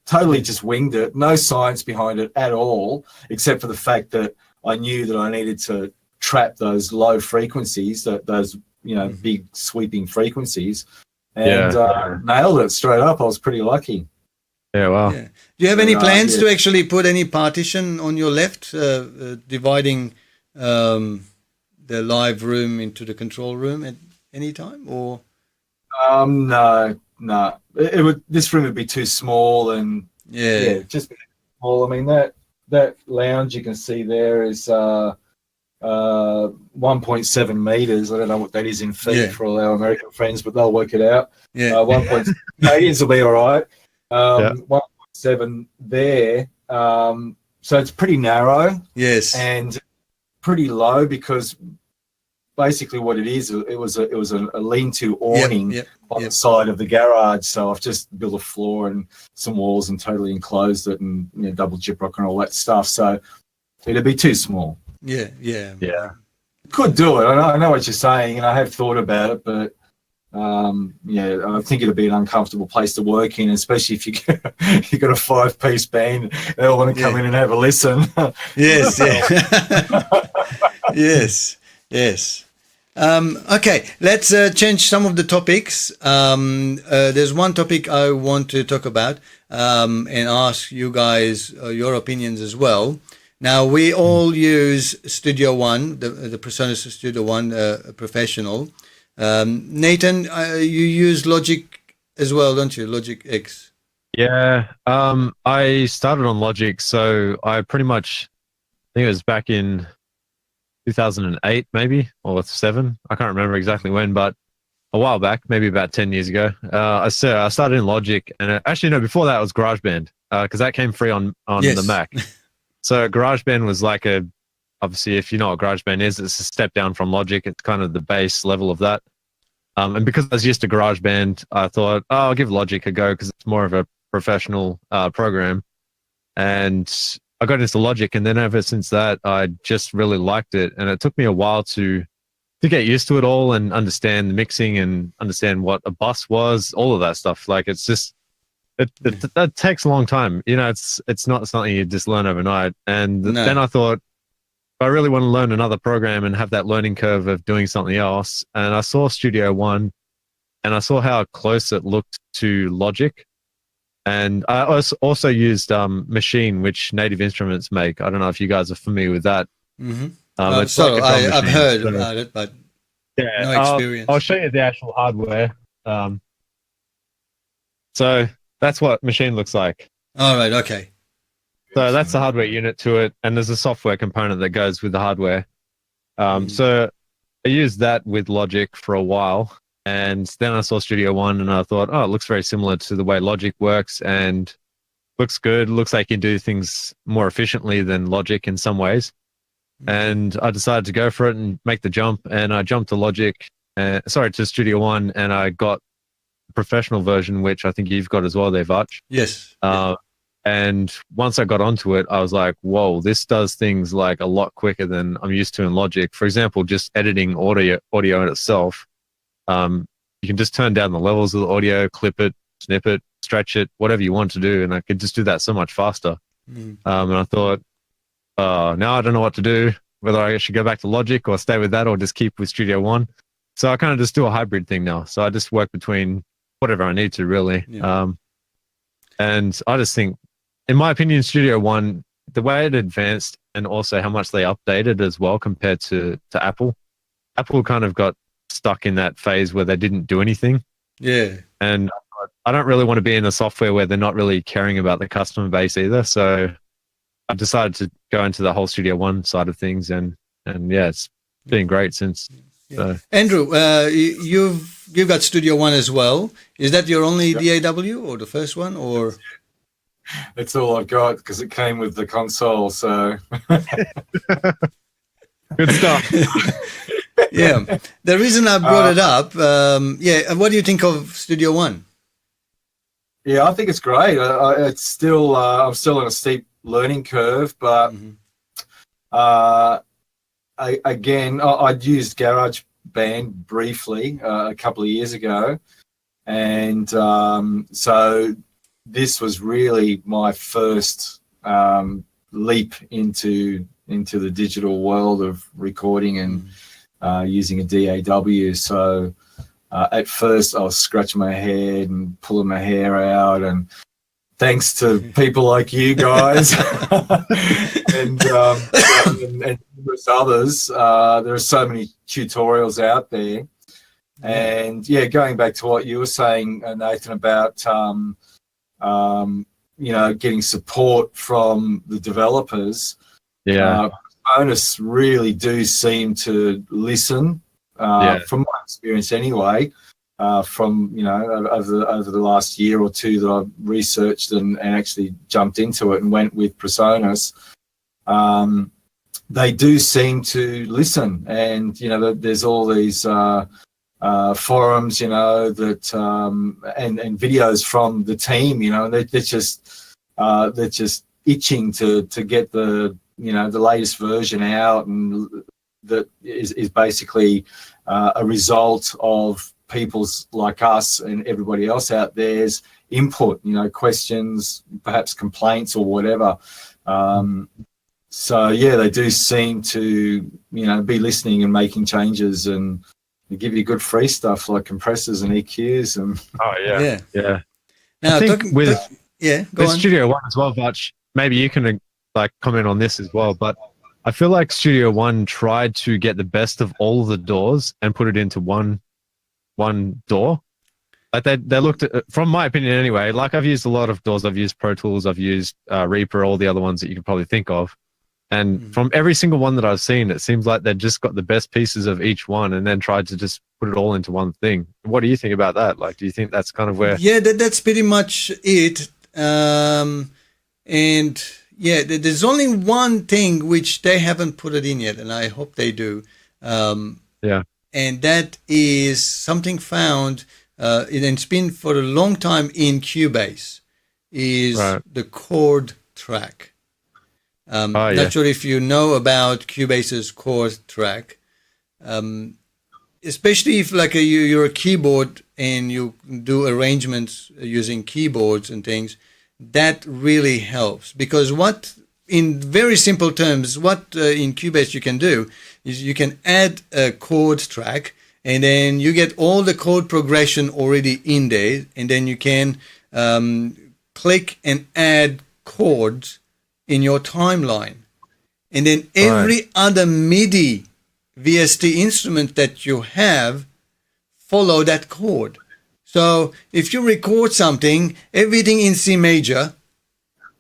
totally just winged it. No science behind it at all, except for the fact that I knew that I needed to trap those low frequencies, those big sweeping frequencies, and nailed it straight up. I was pretty lucky. Yeah, wow. Yeah. Do you have any plans to actually put any partition on your left, dividing the live room into the control room at any time, or? No. This room would be too small, and just small. I mean, that lounge you can see there is 1.7 meters. I don't know what that is in feet for all our American friends, but they'll work it out. 1.7 Canadians will be all right. 1.7 there. So it's pretty narrow. Yes. And pretty low, because basically what it is, it was a lean-to awning on the side of the garage. So I've just built a floor and some walls and totally enclosed it, and double gyprock and all that stuff. So it'd be too small. Yeah. Could do it. I know what you're saying, and I have thought about it, but I think it'd be an uncomfortable place to work in, especially if you got a 5-piece band. They all want to come in and have a listen. Yes. Yes. Okay, let's change some of the topics. There's one topic I want to talk about and ask you guys your opinions as well. Now, we all use Studio One, the PreSonus Studio One Professional. Nathan, you use Logic as well, don't you? Logic X. Yeah. I started on Logic, so I pretty much, I think it was back in 2008, maybe, or 7. I can't remember exactly when, but a while back, maybe about 10 years ago. I started in Logic, and actually, no, before that it was GarageBand, because that came free on the Yes. Mac. So GarageBand was like obviously, if you know what GarageBand is, it's a step down from Logic. It's kind of the base level of that. And because I was used to GarageBand, I thought, oh, I'll give Logic a go because it's more of a professional program. And I got into Logic, and then ever since that, I just really liked it. And it took me a while to get used to it all and understand the mixing and understand what a bus was, all of that stuff. Like it's just that takes a long time. You know, it's not something you just learn overnight. And No. then I thought, I really want to learn another program and have that learning curve of doing something else. And I saw Studio One, and I saw how close it looked to Logic. And I also used Machine, which Native Instruments make. I don't know if you guys are familiar with that. Mm-hmm. It's like a drum I've machine. heard So, about it, but yeah, no experience. I'll show you the actual hardware. So that's what Machine looks like. All right. Okay. So that's the hardware unit to it, and there's a software component that goes with the hardware. So I used that with Logic for a while, and then I saw Studio One, and I thought, oh, it looks very similar to the way Logic works, and looks good. Looks like you can do things more efficiently than Logic in some ways. And I decided to go for it and make the jump, and I jumped to to Studio One, and I got the professional version, which I think you've got as well there, Vach. Yes. And once I got onto it, I was like, whoa, this does things like a lot quicker than I'm used to in Logic. For example, just editing audio in itself. You can just turn down the levels of the audio, clip it, snip it, stretch it, whatever you want to do. And I could just do that so much faster. And I thought, now I don't know what to do, whether I should go back to Logic or stay with that or just keep with Studio One. So I kind of just do a hybrid thing now. So I just work between whatever I need to, really. Yeah. And I just think, in my opinion, Studio One, the way it advanced and also how much they updated as well compared to Apple. Apple kind of got stuck in that phase where they didn't do anything. Yeah. And I don't really want to be in a software where they're not really caring about the customer base either. So I decided to go into the whole Studio One side of things, and yeah, it's been great since. Yeah. So. Andrew, you've got Studio One as well. Is that your only DAW or the first one, or? That's all I've got because it came with the console. So Good stuff. Yeah. The reason I brought it up, what do you think of Studio One? Yeah, I think it's great. It's still I'm still on a steep learning curve, but I'd used GarageBand briefly a couple of years ago, and so this was really my first leap into the digital world of recording and using a DAW. So at first I was scratching my head and pulling my hair out, and thanks to people like you guys and numerous others, there are so many tutorials out there. And yeah, going back to what you were saying, Nathan, about getting support from the developers. Bonus really do seem to listen, from my experience anyway, from over the last year or two that I've researched and actually jumped into it and went with PreSonus. They do seem to listen, and there's all these forums, that and videos from the team, they're just itching to get the latest version out, and that is basically a result of people's like us and everybody else out there's input, questions, perhaps complaints or whatever. So yeah, they do seem to be listening and making changes, and they give you good free stuff like compressors and EQs and Now, I think with go on. Studio One as well, Vach, maybe you can comment on this as well, but I feel like Studio One tried to get the best of all of the doors and put it into one door. Like they looked at, from my opinion anyway, like I've used a lot of DAWs. I've used Pro Tools, I've used Reaper, all the other ones that you could probably think of. And from every single one that I've seen, it seems like they just got the best pieces of each one and then tried to just put it all into one thing. What do you think about that? Like, do you think that's kind of where... Yeah, that's pretty much it. And yeah, there's only one thing which they haven't put it in yet, and I hope they do. Yeah. And that is something found, it's been for a long time in Cubase, is the chord track. Not sure if you know about Cubase's chord track, especially if like you're a keyboard and you do arrangements using keyboards and things. That really helps, because what, in very simple terms, what in Cubase you can do is you can add a chord track, and then you get all the chord progression already in there, and then you can click and add chords in your timeline. And then every other MIDI VST instrument that you have follow that chord. So if you record something, everything in C major,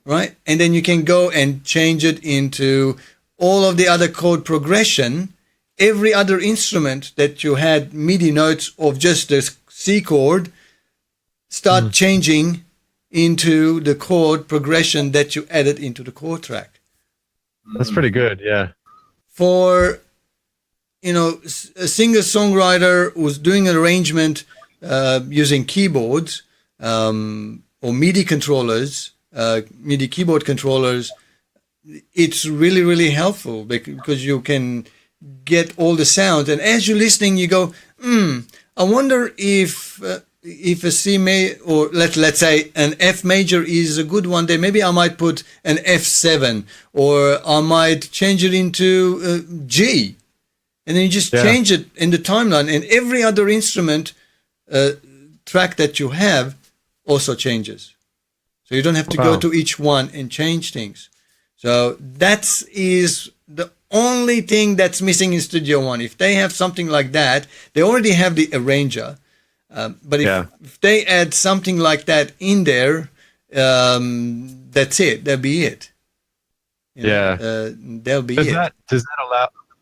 right? And then you can go and change it into all of the other chord progression. Every other instrument that you had MIDI notes of just the C chord start changing into the chord progression that you added into the chord track. That's pretty good, yeah. For, you know, a singer-songwriter who's doing an arrangement using keyboards or MIDI controllers, MIDI keyboard controllers, it's really, really helpful because you can get all the sounds. And as you're listening, you go, I wonder if a C major, or let's say an F major is a good one, then maybe I might put an F7, or I might change it into G. And then you just change it in the timeline, and every other instrument track that you have also changes. So you don't have to go to each one and change things. So that is the only thing that's missing in Studio One. If they have something like that, they already have the arranger. But if they add something like that in there, that's it. That'll be it. That'll be it.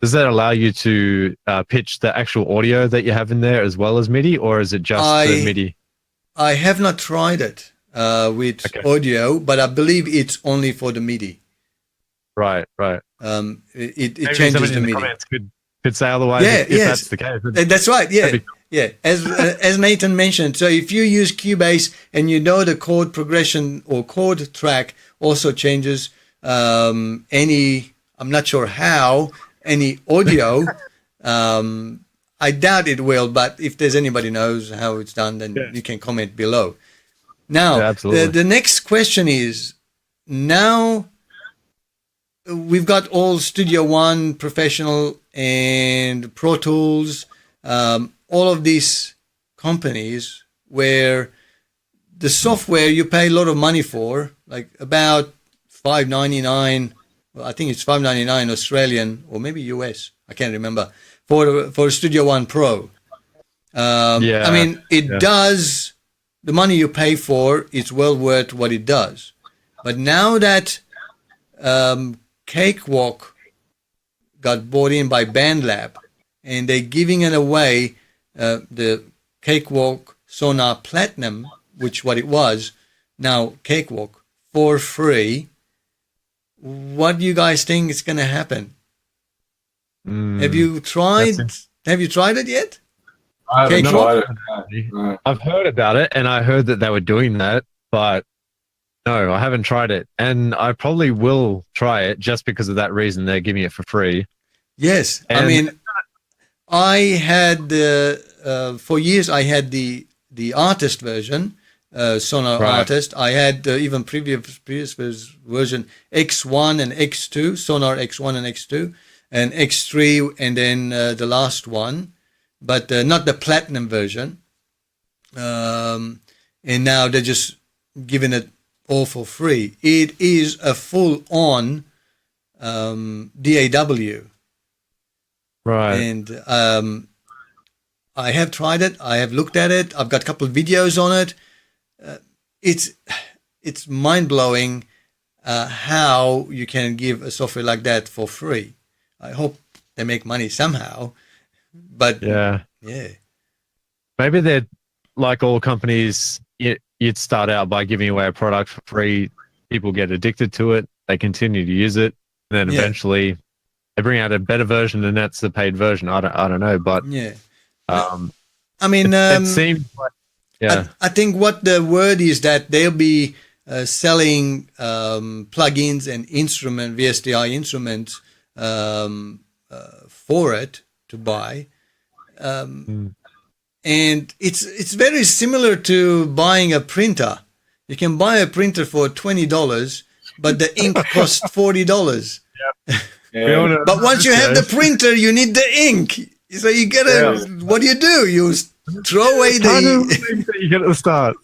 Does that allow you to pitch the actual audio that you have in there as well as MIDI, or is it just the MIDI? I have not tried it with audio, but I believe it's only for the MIDI. Right. It changes the MIDI. Comments could say otherwise. If that's the case. That's right. Yeah. As Nathan mentioned, so if you use Cubase and you know the chord progression or chord track also changes I'm not sure how, any audio, I doubt it will, but if there's anybody knows how it's done, then you can comment below. Now, the next question is, now we've got all Studio One, Professional, and Pro Tools, all of these companies where the software you pay a lot of money for, like about $5.99. Well, I think it's $5.99 Australian or maybe US. I can't remember for Studio One Pro. I mean, it does. The money you pay for is well worth what it does. But now that Cakewalk got bought in by BandLab, and they're giving it away, the Cakewalk Sonar Platinum, which what it was, now Cakewalk, for free. What do you guys think is going to happen? Have you tried? Have you tried it yet? I haven't tried it. No. I've heard about it, and I heard that they were doing that, but no, I haven't tried it, and I probably will try it just because of that reason. They're giving it for free. Yes, and I mean, I had for years I had the artist version, Sonar Artist. I had even previous version X1 and X2, Sonar X1 and X2, and X3, and then the last one, but not the platinum version. And now they're just giving it all for free. It is a full-on DAW. Right. And I have tried it. I have looked at it. I've got a couple of videos on it. It's mind-blowing how you can give a software like that for free. I hope they make money somehow. But yeah. Maybe they're like all companies. You'd start out by giving away a product for free. People get addicted to it. They continue to use it, and then eventually they bring out a better version, and that's the paid version. I don't know, but I mean, it seems like, I think what the word is that they'll be selling plugins and VSTI instruments for it to buy. And it's very similar to buying a printer. You can buy a printer for $20, but the ink costs $40. Yeah. But once you have the printer, you need the ink. So you gotta. What do? You throw away the. You get at the start.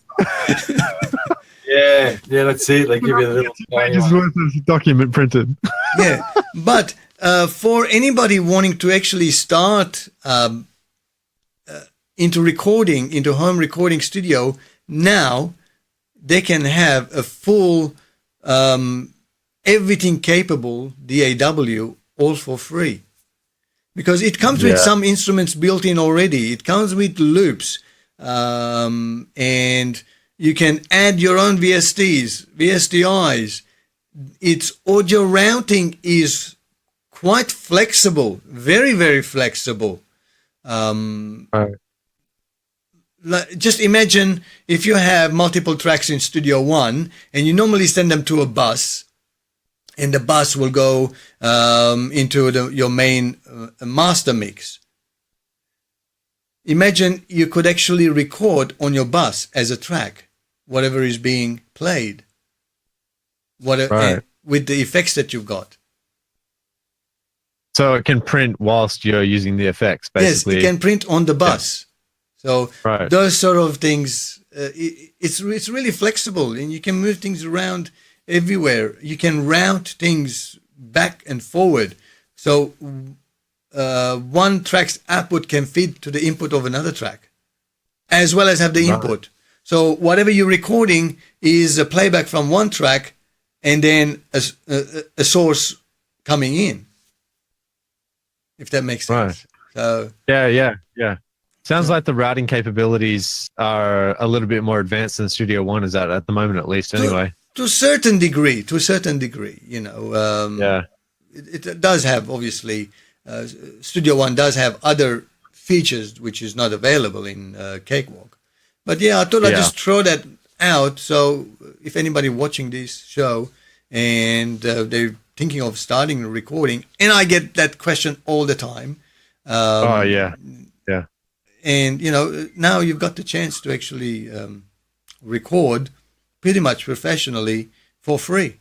Yeah, that's it. They give you the little pages worth of document printed. Yeah, but for anybody wanting to actually start into home recording studio, now they can have a full, everything capable DAW all for free. Because it comes with some instruments built in already. It comes with loops. And you can add your own VSTs, VSTIs. Its audio routing is quite flexible, very, very flexible. Right. Just imagine if you have multiple tracks in Studio One and you normally send them to a bus, and the bus will go into your main master mix. Imagine you could actually record on your bus as a track whatever is being played, with the effects that you've got. So it can print whilst you're using the effects, basically. Yes, it can print on the bus. So those sort of things, it's really flexible, and you can move things around everywhere. You can route things back and forward. So one track's output can feed to the input of another track, as well as have the input. So whatever you're recording is a playback from one track, and then a source coming in. If that makes sense. So yeah. Sounds like the routing capabilities are a little bit more advanced than Studio One is at the moment, at least. Anyway, to a certain degree, you know. It does have, obviously, Studio One does have other features which is not available in Cakewalk. But yeah, I thought I'd just throw that out. So if anybody watching this show and they're thinking of starting a recording, and I get that question all the time. And, you know, now you've got the chance to actually record pretty much professionally for free.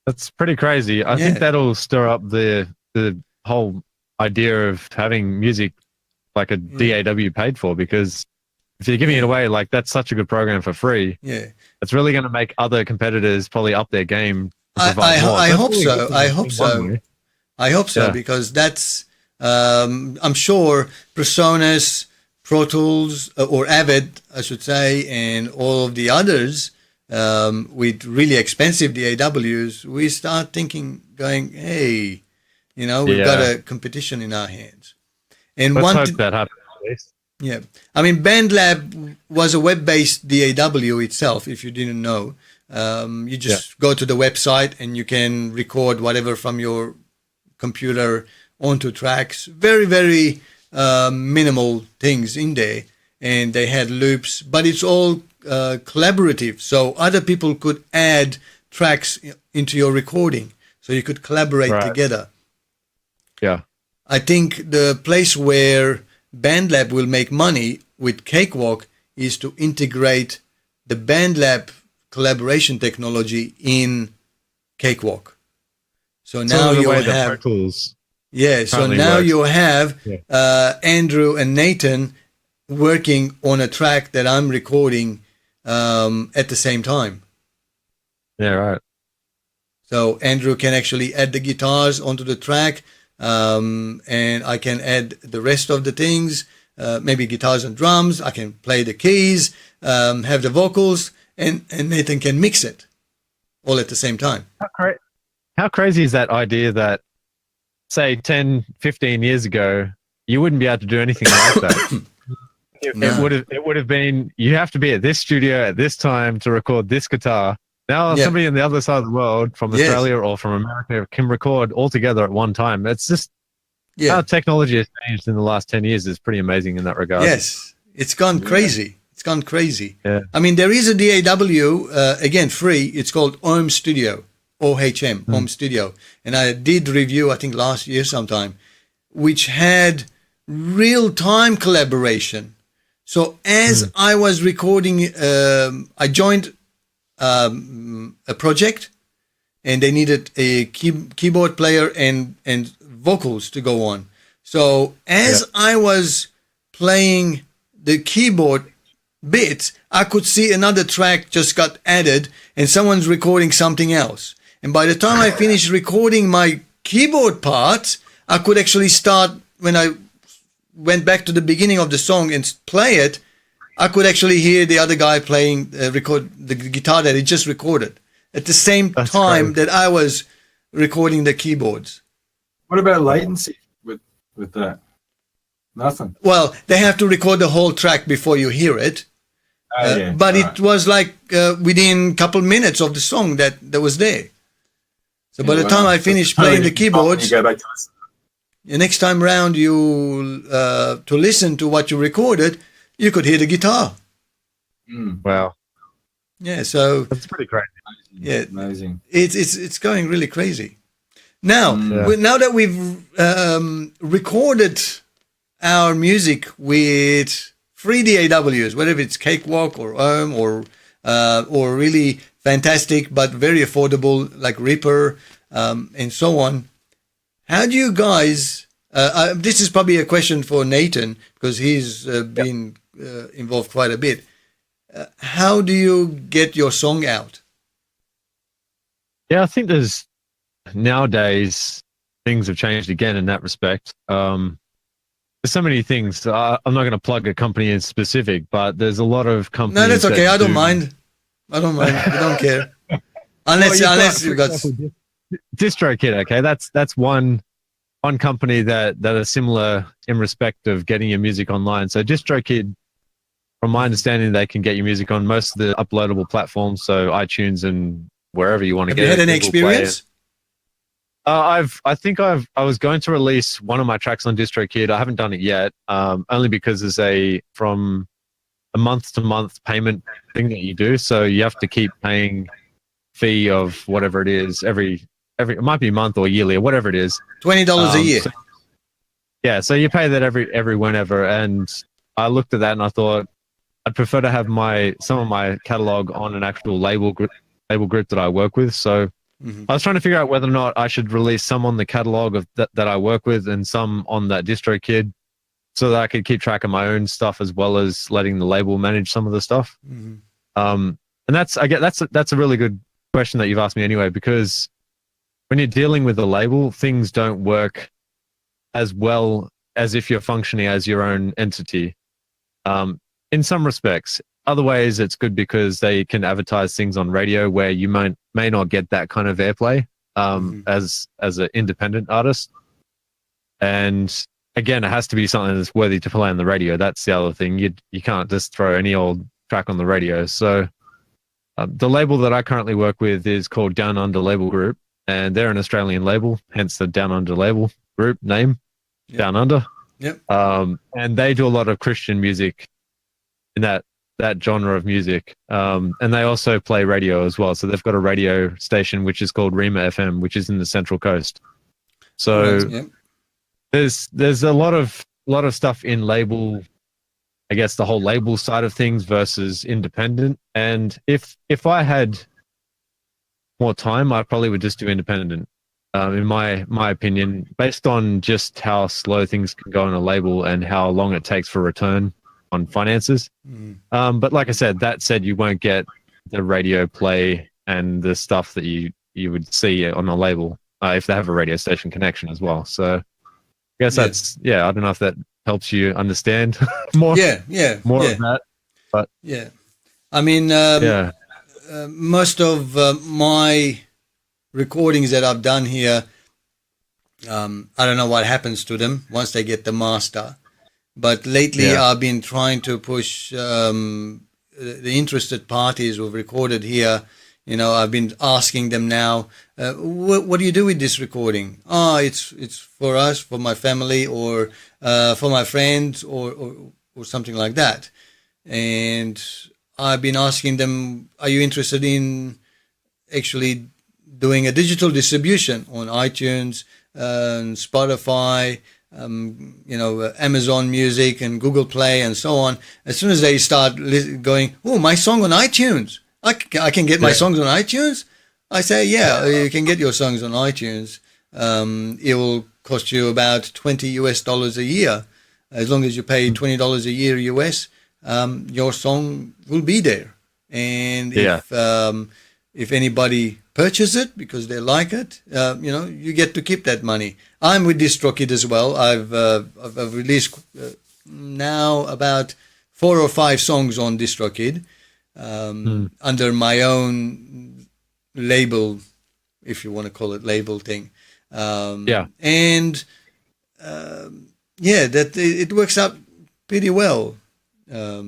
That's pretty crazy. I think that'll stir up the whole idea of having music like a DAW paid for, because if you're giving it away, like, that's such a good program for free. Yeah. It's really going to make other competitors probably up their game. I hope so. I hope so, because that's, I'm sure PreSonus, Pro Tools, or Avid, I should say, and all of the others with really expensive DAWs, we start going, hey, you know, we've got a competition in our hands. And let's hope that happens at least. Yeah. I mean, BandLab was a web-based DAW itself, if you didn't know. You just go to the website and you can record whatever from your computer onto tracks. Very, very minimal things in there. And they had loops, but it's all collaborative. So other people could add tracks into your recording. So you could collaborate together. Yeah. I think the place where BandLab will make money with Cakewalk is to integrate the BandLab collaboration technology in Cakewalk. So now you have tools. Yeah, so now you have Andrew and Nathan working on a track that I'm recording at the same time. Yeah, right. So Andrew can actually add the guitars onto the track, and I can add the rest of the things. maybe guitars and drums. I can play the keys, have the vocals, and Nathan can mix it all at the same time. How crazy is that idea that, say, 10, 15 years ago, you wouldn't be able to do anything like that? It would have been, you have to be at this studio at this time to record this guitar. Now somebody on the other side of the world, from Australia or from America, can record all together at one time. It's just how technology has changed in the last 10 years is pretty amazing in that regard. Yes, it's gone crazy. It's gone crazy. Yeah. I mean, there is a DAW, again, free. It's called Ohm Studio, OHM, Ohm Studio. And I did review, I think last year sometime, which had real-time collaboration. So as I was recording, I joined a project, and they needed a keyboard player and vocals to go on. So as I was playing the keyboard bits, I could see another track just got added, and someone's recording something else. And by the time I finished recording my keyboard part, I could actually start, when I went back to the beginning of the song and play it, I could actually hear the other guy playing, record the guitar that he just recorded at the same time that I was recording the keyboards. What about latency with that? Nothing. Well, they have to record the whole track before you hear it. But it was like within a couple minutes of the song that was there. So by the time I finished playing the keyboards, you go back to listen. the next time round you to listen to what you recorded, you could hear the guitar. Wow. Yeah, so that's pretty crazy. Yeah, amazing. It's going really crazy. Now, now that we've recorded our music with 3 DAWs, whether it's Cakewalk or Ohm or really fantastic but very affordable like Reaper and so on, how do you guys? This is probably a question for Nathan because he's been involved quite a bit. How do you get your song out? Yeah, I think nowadays things have changed again in that respect. There's so many things. I'm not going to plug a company in specific, but there's a lot of companies. No, that's okay. I don't mind. I don't care. Unless you got DistroKid. Okay, that's one company that are similar in respect of getting your music online. So DistroKid, from my understanding, they can get your music on most of the uploadable platforms, so iTunes and wherever you want to get it. Have you had any experience? I was going to release one of my tracks on DistroKid. I haven't done it yet, only because there's from a month-to-month payment thing that you do. So you have to keep paying fee of whatever it is every it might be month or yearly or whatever it is. $20 a year. So you pay that every whenever. And I looked at that and I thought I'd prefer to have some of my catalog on an actual label group that I work with. So I was trying to figure out whether or not I should release some on the catalog of that I work with and some on that DistroKid, so that I could keep track of my own stuff as well as letting the label manage some of the stuff. And that's a really good question that you've asked me anyway, because when you're dealing with a label, things don't work as well as if you're functioning as your own entity. In some respects, other ways it's good because they can advertise things on radio where you may not get that kind of airplay as an independent artist. And again, it has to be something that's worthy to play on the radio. That's the other thing. You can't just throw any old track on the radio. So the label that I currently work with is called Down Under Label Group, and they're an Australian label, hence the Down Under Label Group name, Down Under. Yep. And they do a lot of Christian music in that genre of music. And they also play radio as well. So they've got a radio station which is called Rima FM, which is in the Central Coast. So there's a lot of stuff in label, I guess the whole label side of things versus independent. And if I had more time, I probably would just do independent. In my opinion, based on just how slow things can go on a label and how long it takes for return on finances. But like I said, you won't get the radio play and the stuff that you would see on a label if they have a radio station connection as well. So I guess I don't know if that helps you understand more. More of that. But yeah, I mean, yeah, most of my recordings that I've done here, I don't know what happens to them once they get the master. But lately, I've been trying to push the interested parties who've recorded here. You know, I've been asking them now, what do you do with this recording? Oh, it's for us, for my family, or for my friends, or something like that. And I've been asking them, are you interested in actually doing a digital distribution on iTunes, Spotify, Amazon Music and Google Play and so on? As soon as they start going, oh, my song on iTunes, I can get my songs on iTunes. I say, you can get your songs on iTunes. It will cost you about $20 a year. As long as you pay $20 a year US, your song will be there. And if anybody purchase it because they like it, you get to keep that money. I'm with DistroKid as well. I've released now about 4 or 5 songs on DistroKid under my own label, if you want to call it label thing. And that it works out pretty well. I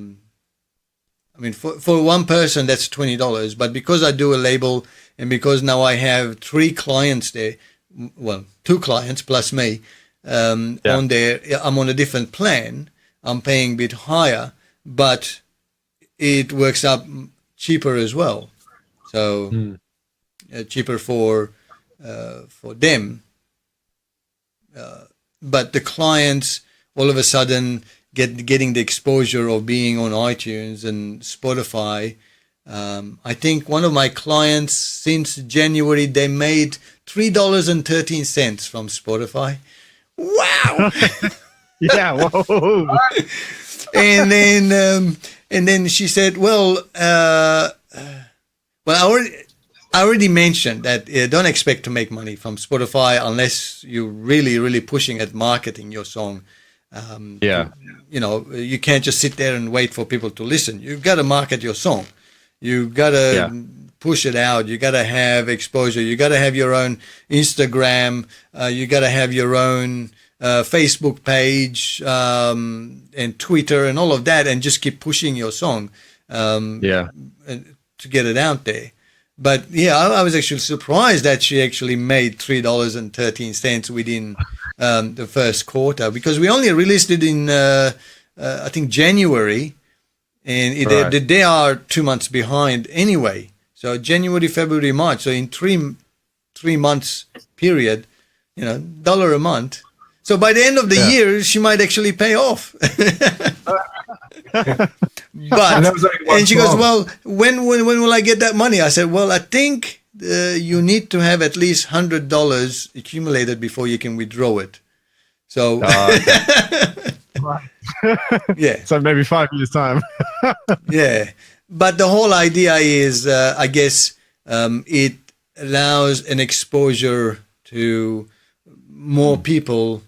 mean, for one person, that's $20. But because I do a label, and because now I have 3 clients there, well, 2 clients plus me on there, I'm on a different plan. I'm paying a bit higher, but it works out cheaper as well. So cheaper for them. But the clients all of a sudden getting the exposure of being on iTunes and Spotify. I think one of my clients since January, they made $3.13 from Spotify. Wow. Whoa. And then she said, I already mentioned that don't expect to make money from Spotify unless you're really, really pushing at marketing your song. You can't just sit there and wait for people to listen. You've got to market your song. You got to push it out. You got to have exposure. You got to have your own Instagram. You got to have your own Facebook page and Twitter and all of that, and just keep pushing your song to get it out there. But I was actually surprised that she actually made $3.13 within the first quarter, because we only released it in I think January. And they are 2 months behind anyway. So January, February, March. So in three months period, $1 a month. So by the end of the year, she might actually pay off. And she goes, well, when will I get that money? I said, well, I think you need to have at least $100 accumulated before you can withdraw it. So. So maybe 5 years time. But the whole idea is, I guess, it allows an exposure to more people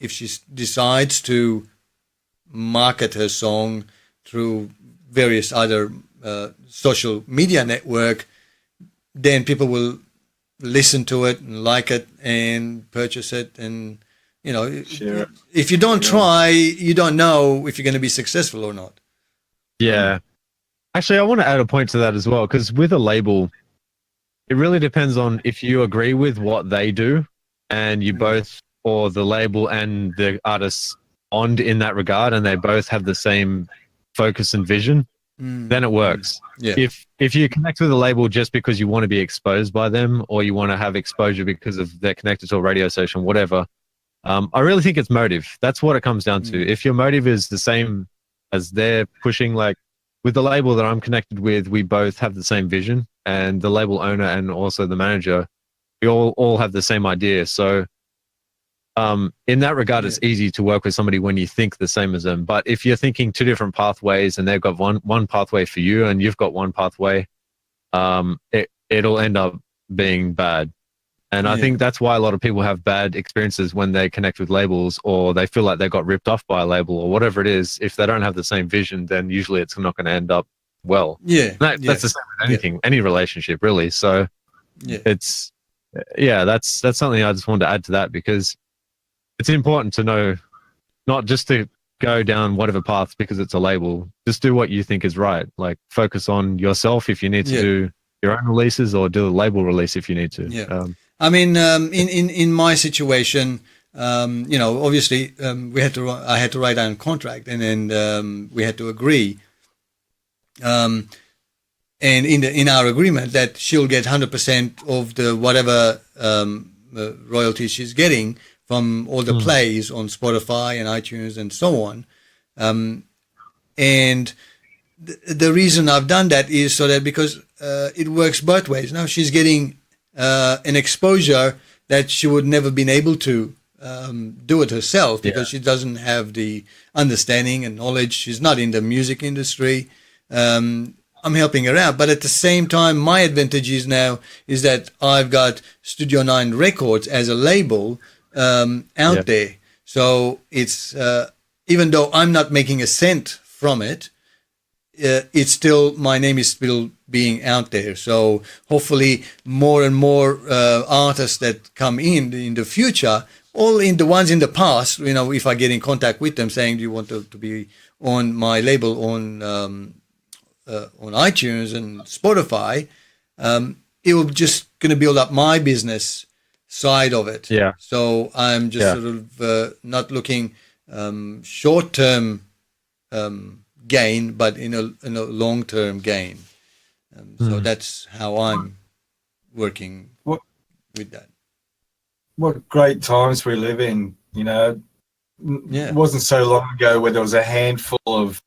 if she decides to market her song through various other social media network. Then people will listen to it and like it and purchase it. And sure. If you don't try, you don't know if you're going to be successful or not. Yeah. Actually, I want to add a point to that as well, because with a label, it really depends on if you agree with what they do and you both, or the label and the artists, bond in that regard, and they both have the same focus and vision, then it works. If you connect with a label just because you want to be exposed by them, or you want to have exposure because of they're connected to a radio station, whatever, I really think it's motive. That's what it comes down to. If your motive is the same as they're pushing, like with the label that I'm connected with, we both have the same vision, and the label owner and also the manager, we all have the same idea. So in that regard, it's easy to work with somebody when you think the same as them. But if you're thinking 2 different pathways and they've got one pathway for you and you've got one pathway, it'll end up being bad. And I think that's why a lot of people have bad experiences when they connect with labels, or they feel like they got ripped off by a label or whatever it is. If they don't have the same vision, then usually it's not going to end up well. That's the same with anything, any relationship really. So it's, that's something I just wanted to add to that, because it's important to know not just to go down whatever path because it's a label. Just do what you think is right. Like focus on yourself if you need to do your own releases, or do a label release if you need to. I mean, in my situation, obviously I had to write down a contract, and then we had to agree. And in our agreement that she'll get 100% of the whatever royalties she's getting from all the plays on Spotify and iTunes and so on. And the reason I've done that is so that because it works both ways. Now she's getting an exposure that she would never been able to do it herself, because she doesn't have the understanding and knowledge. She's not in the music industry. I'm helping her out, but at the same time, my advantage is that I've got Studio 9 Records as a label out there. So it's even though I'm not making a cent from it, it's still, my name is still being out there. So hopefully more and more artists that come in the future, all in the ones in the past, if I get in contact with them saying, do you want to be on my label on iTunes and Spotify, it will just going to build up my business side of it. So I'm just sort of not looking short-term gain, but in a long-term gain. So that's how I'm working with that. What great times we live in, It wasn't so long ago where there was a handful of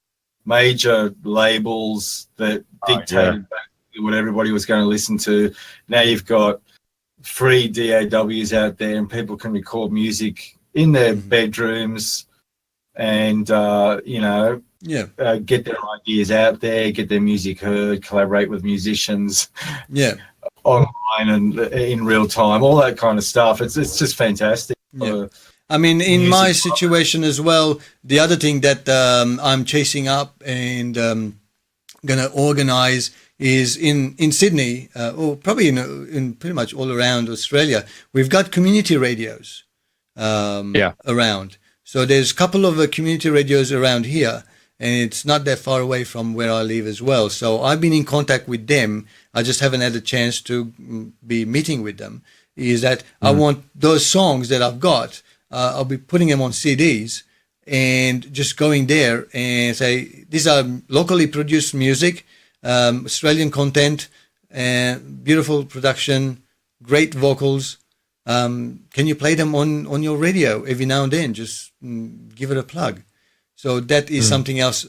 major labels that dictated what everybody was going to listen to. Now you've got free DAWs out there, and people can record music in their bedrooms and get their ideas out there, get their music heard, collaborate with musicians online and in real time, all that kind of stuff. It's just fantastic. I mean, in my situation as well, the other thing that I'm chasing up and going to organize is in Sydney, or probably in pretty much all around Australia, we've got community radios around. So there's a couple of community radios around here, and it's not that far away from where I live as well. So I've been in contact with them. I just haven't had a chance to be meeting with them. Is that I want those songs that I've got, I'll be putting them on CDs and just going there and say, these are locally produced music, Australian content, beautiful production, great vocals. Can you play them on your radio every now and then? Just give it a plug. So that is something else,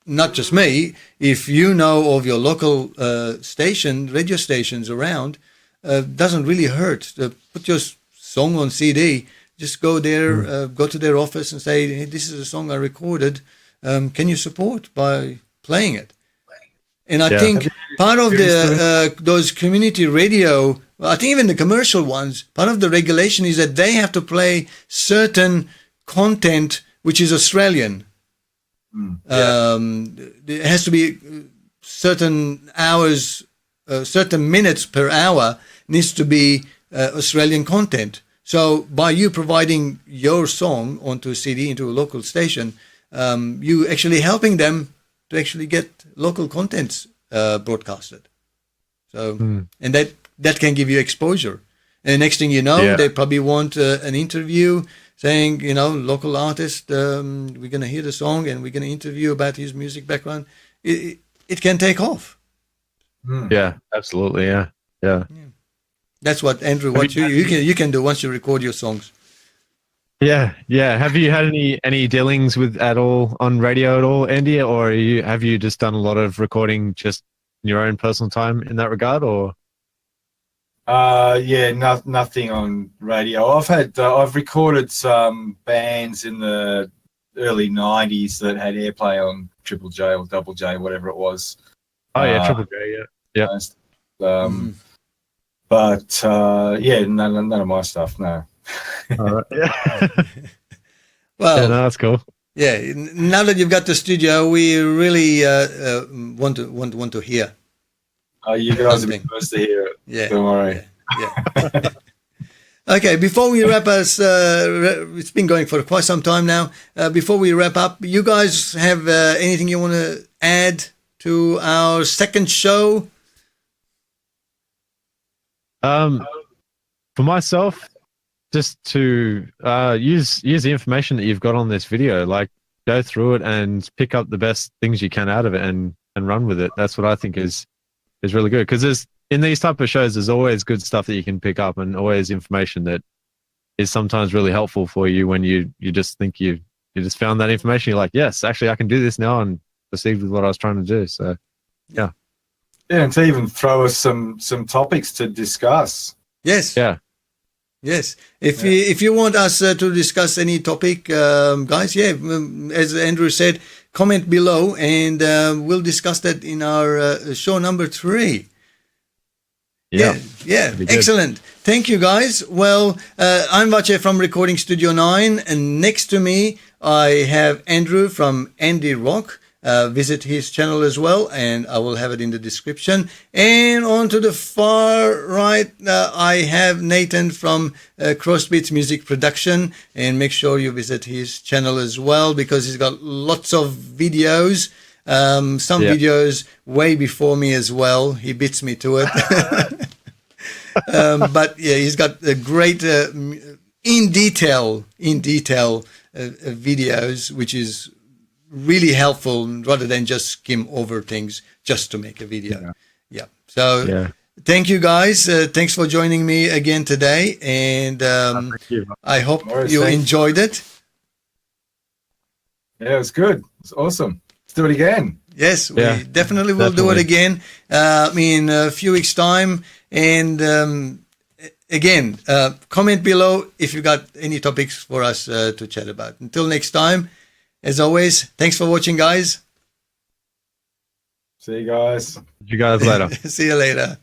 not just me. If you know of your local radio stations around, doesn't really hurt. Put your song on CD. Just go there, go to their office and say, hey, this is a song I recorded. Can you support by playing it? And I think part of those community radio, I think even the commercial ones, part of the regulation is that they have to play certain content which is Australian. It has to be certain hours, certain minutes per hour needs to be Australian content. So by you providing your song onto a CD into a local station, you actually helping them to actually get local contents broadcasted. So and that can give you exposure. And the next thing you know, they probably want an interview saying, local artist, we're going to hear the song and we're going to interview about his music background. It can take off. Yeah, absolutely. Yeah. That's what, Andrew, what you can do once you record your songs. Yeah. Have you had any dealings with at all on radio at all, Andy, or have you just done a lot of recording just in your own personal time in that regard, or? Nothing on radio. I've recorded some bands in the early 90s that had airplay on Triple J or Double J, whatever it was. Oh yeah, Triple J, yeah. But yeah, none of my stuff. No. All right. Yeah. Well, Yeah, no, that's cool. yeah. Now that you've got the studio, we really want to hear. You guys will be Something. first to hear it. Yeah. Don't worry. Yeah. Okay, before we wrap us, it's been going for quite some time now. Before we wrap up, you guys have anything you want to add to our second show? For myself, just to use the information that you've got on this video, like go through it and pick up the best things you can out of it and run with it. That's what I think is really good, because there's in these type of shows, there's always good stuff that you can pick up and always information that is sometimes really helpful for you when you just think you just found that information. You're like, yes, actually I can do this now and proceed with what I was trying to do. So yeah. Yeah, and to even throw us some topics to discuss. Yes. Yeah. Yes. If you want us to discuss any topic, guys, as Andrew said, comment below and we'll discuss that in our show number 3. Yeah. Excellent. Thank you, guys. Well, I'm Vache from Recording Studio 9, and next to me, I have Andrew from Andy Rock. Visit his channel as well, and I will have it in the description. And on to the far right, I have Nathan from Crossbeats Music Production, and make sure you visit his channel as well, because he's got lots of videos. Some videos way before me as well. He beats me to it. But yeah, he's got a great in detail videos, which is really helpful rather than just skim over things just to make a video. Yeah. So thank you, guys. Thanks for joining me again today, and I hope you enjoyed it. Yeah, it was good. It's awesome. Let's do it again. Yes, we definitely will do it again in a few weeks' time. And again, comment below if you got any topics for us to chat about. Until next time, as always, thanks for watching, guys. See you guys. See you guys later. See you later.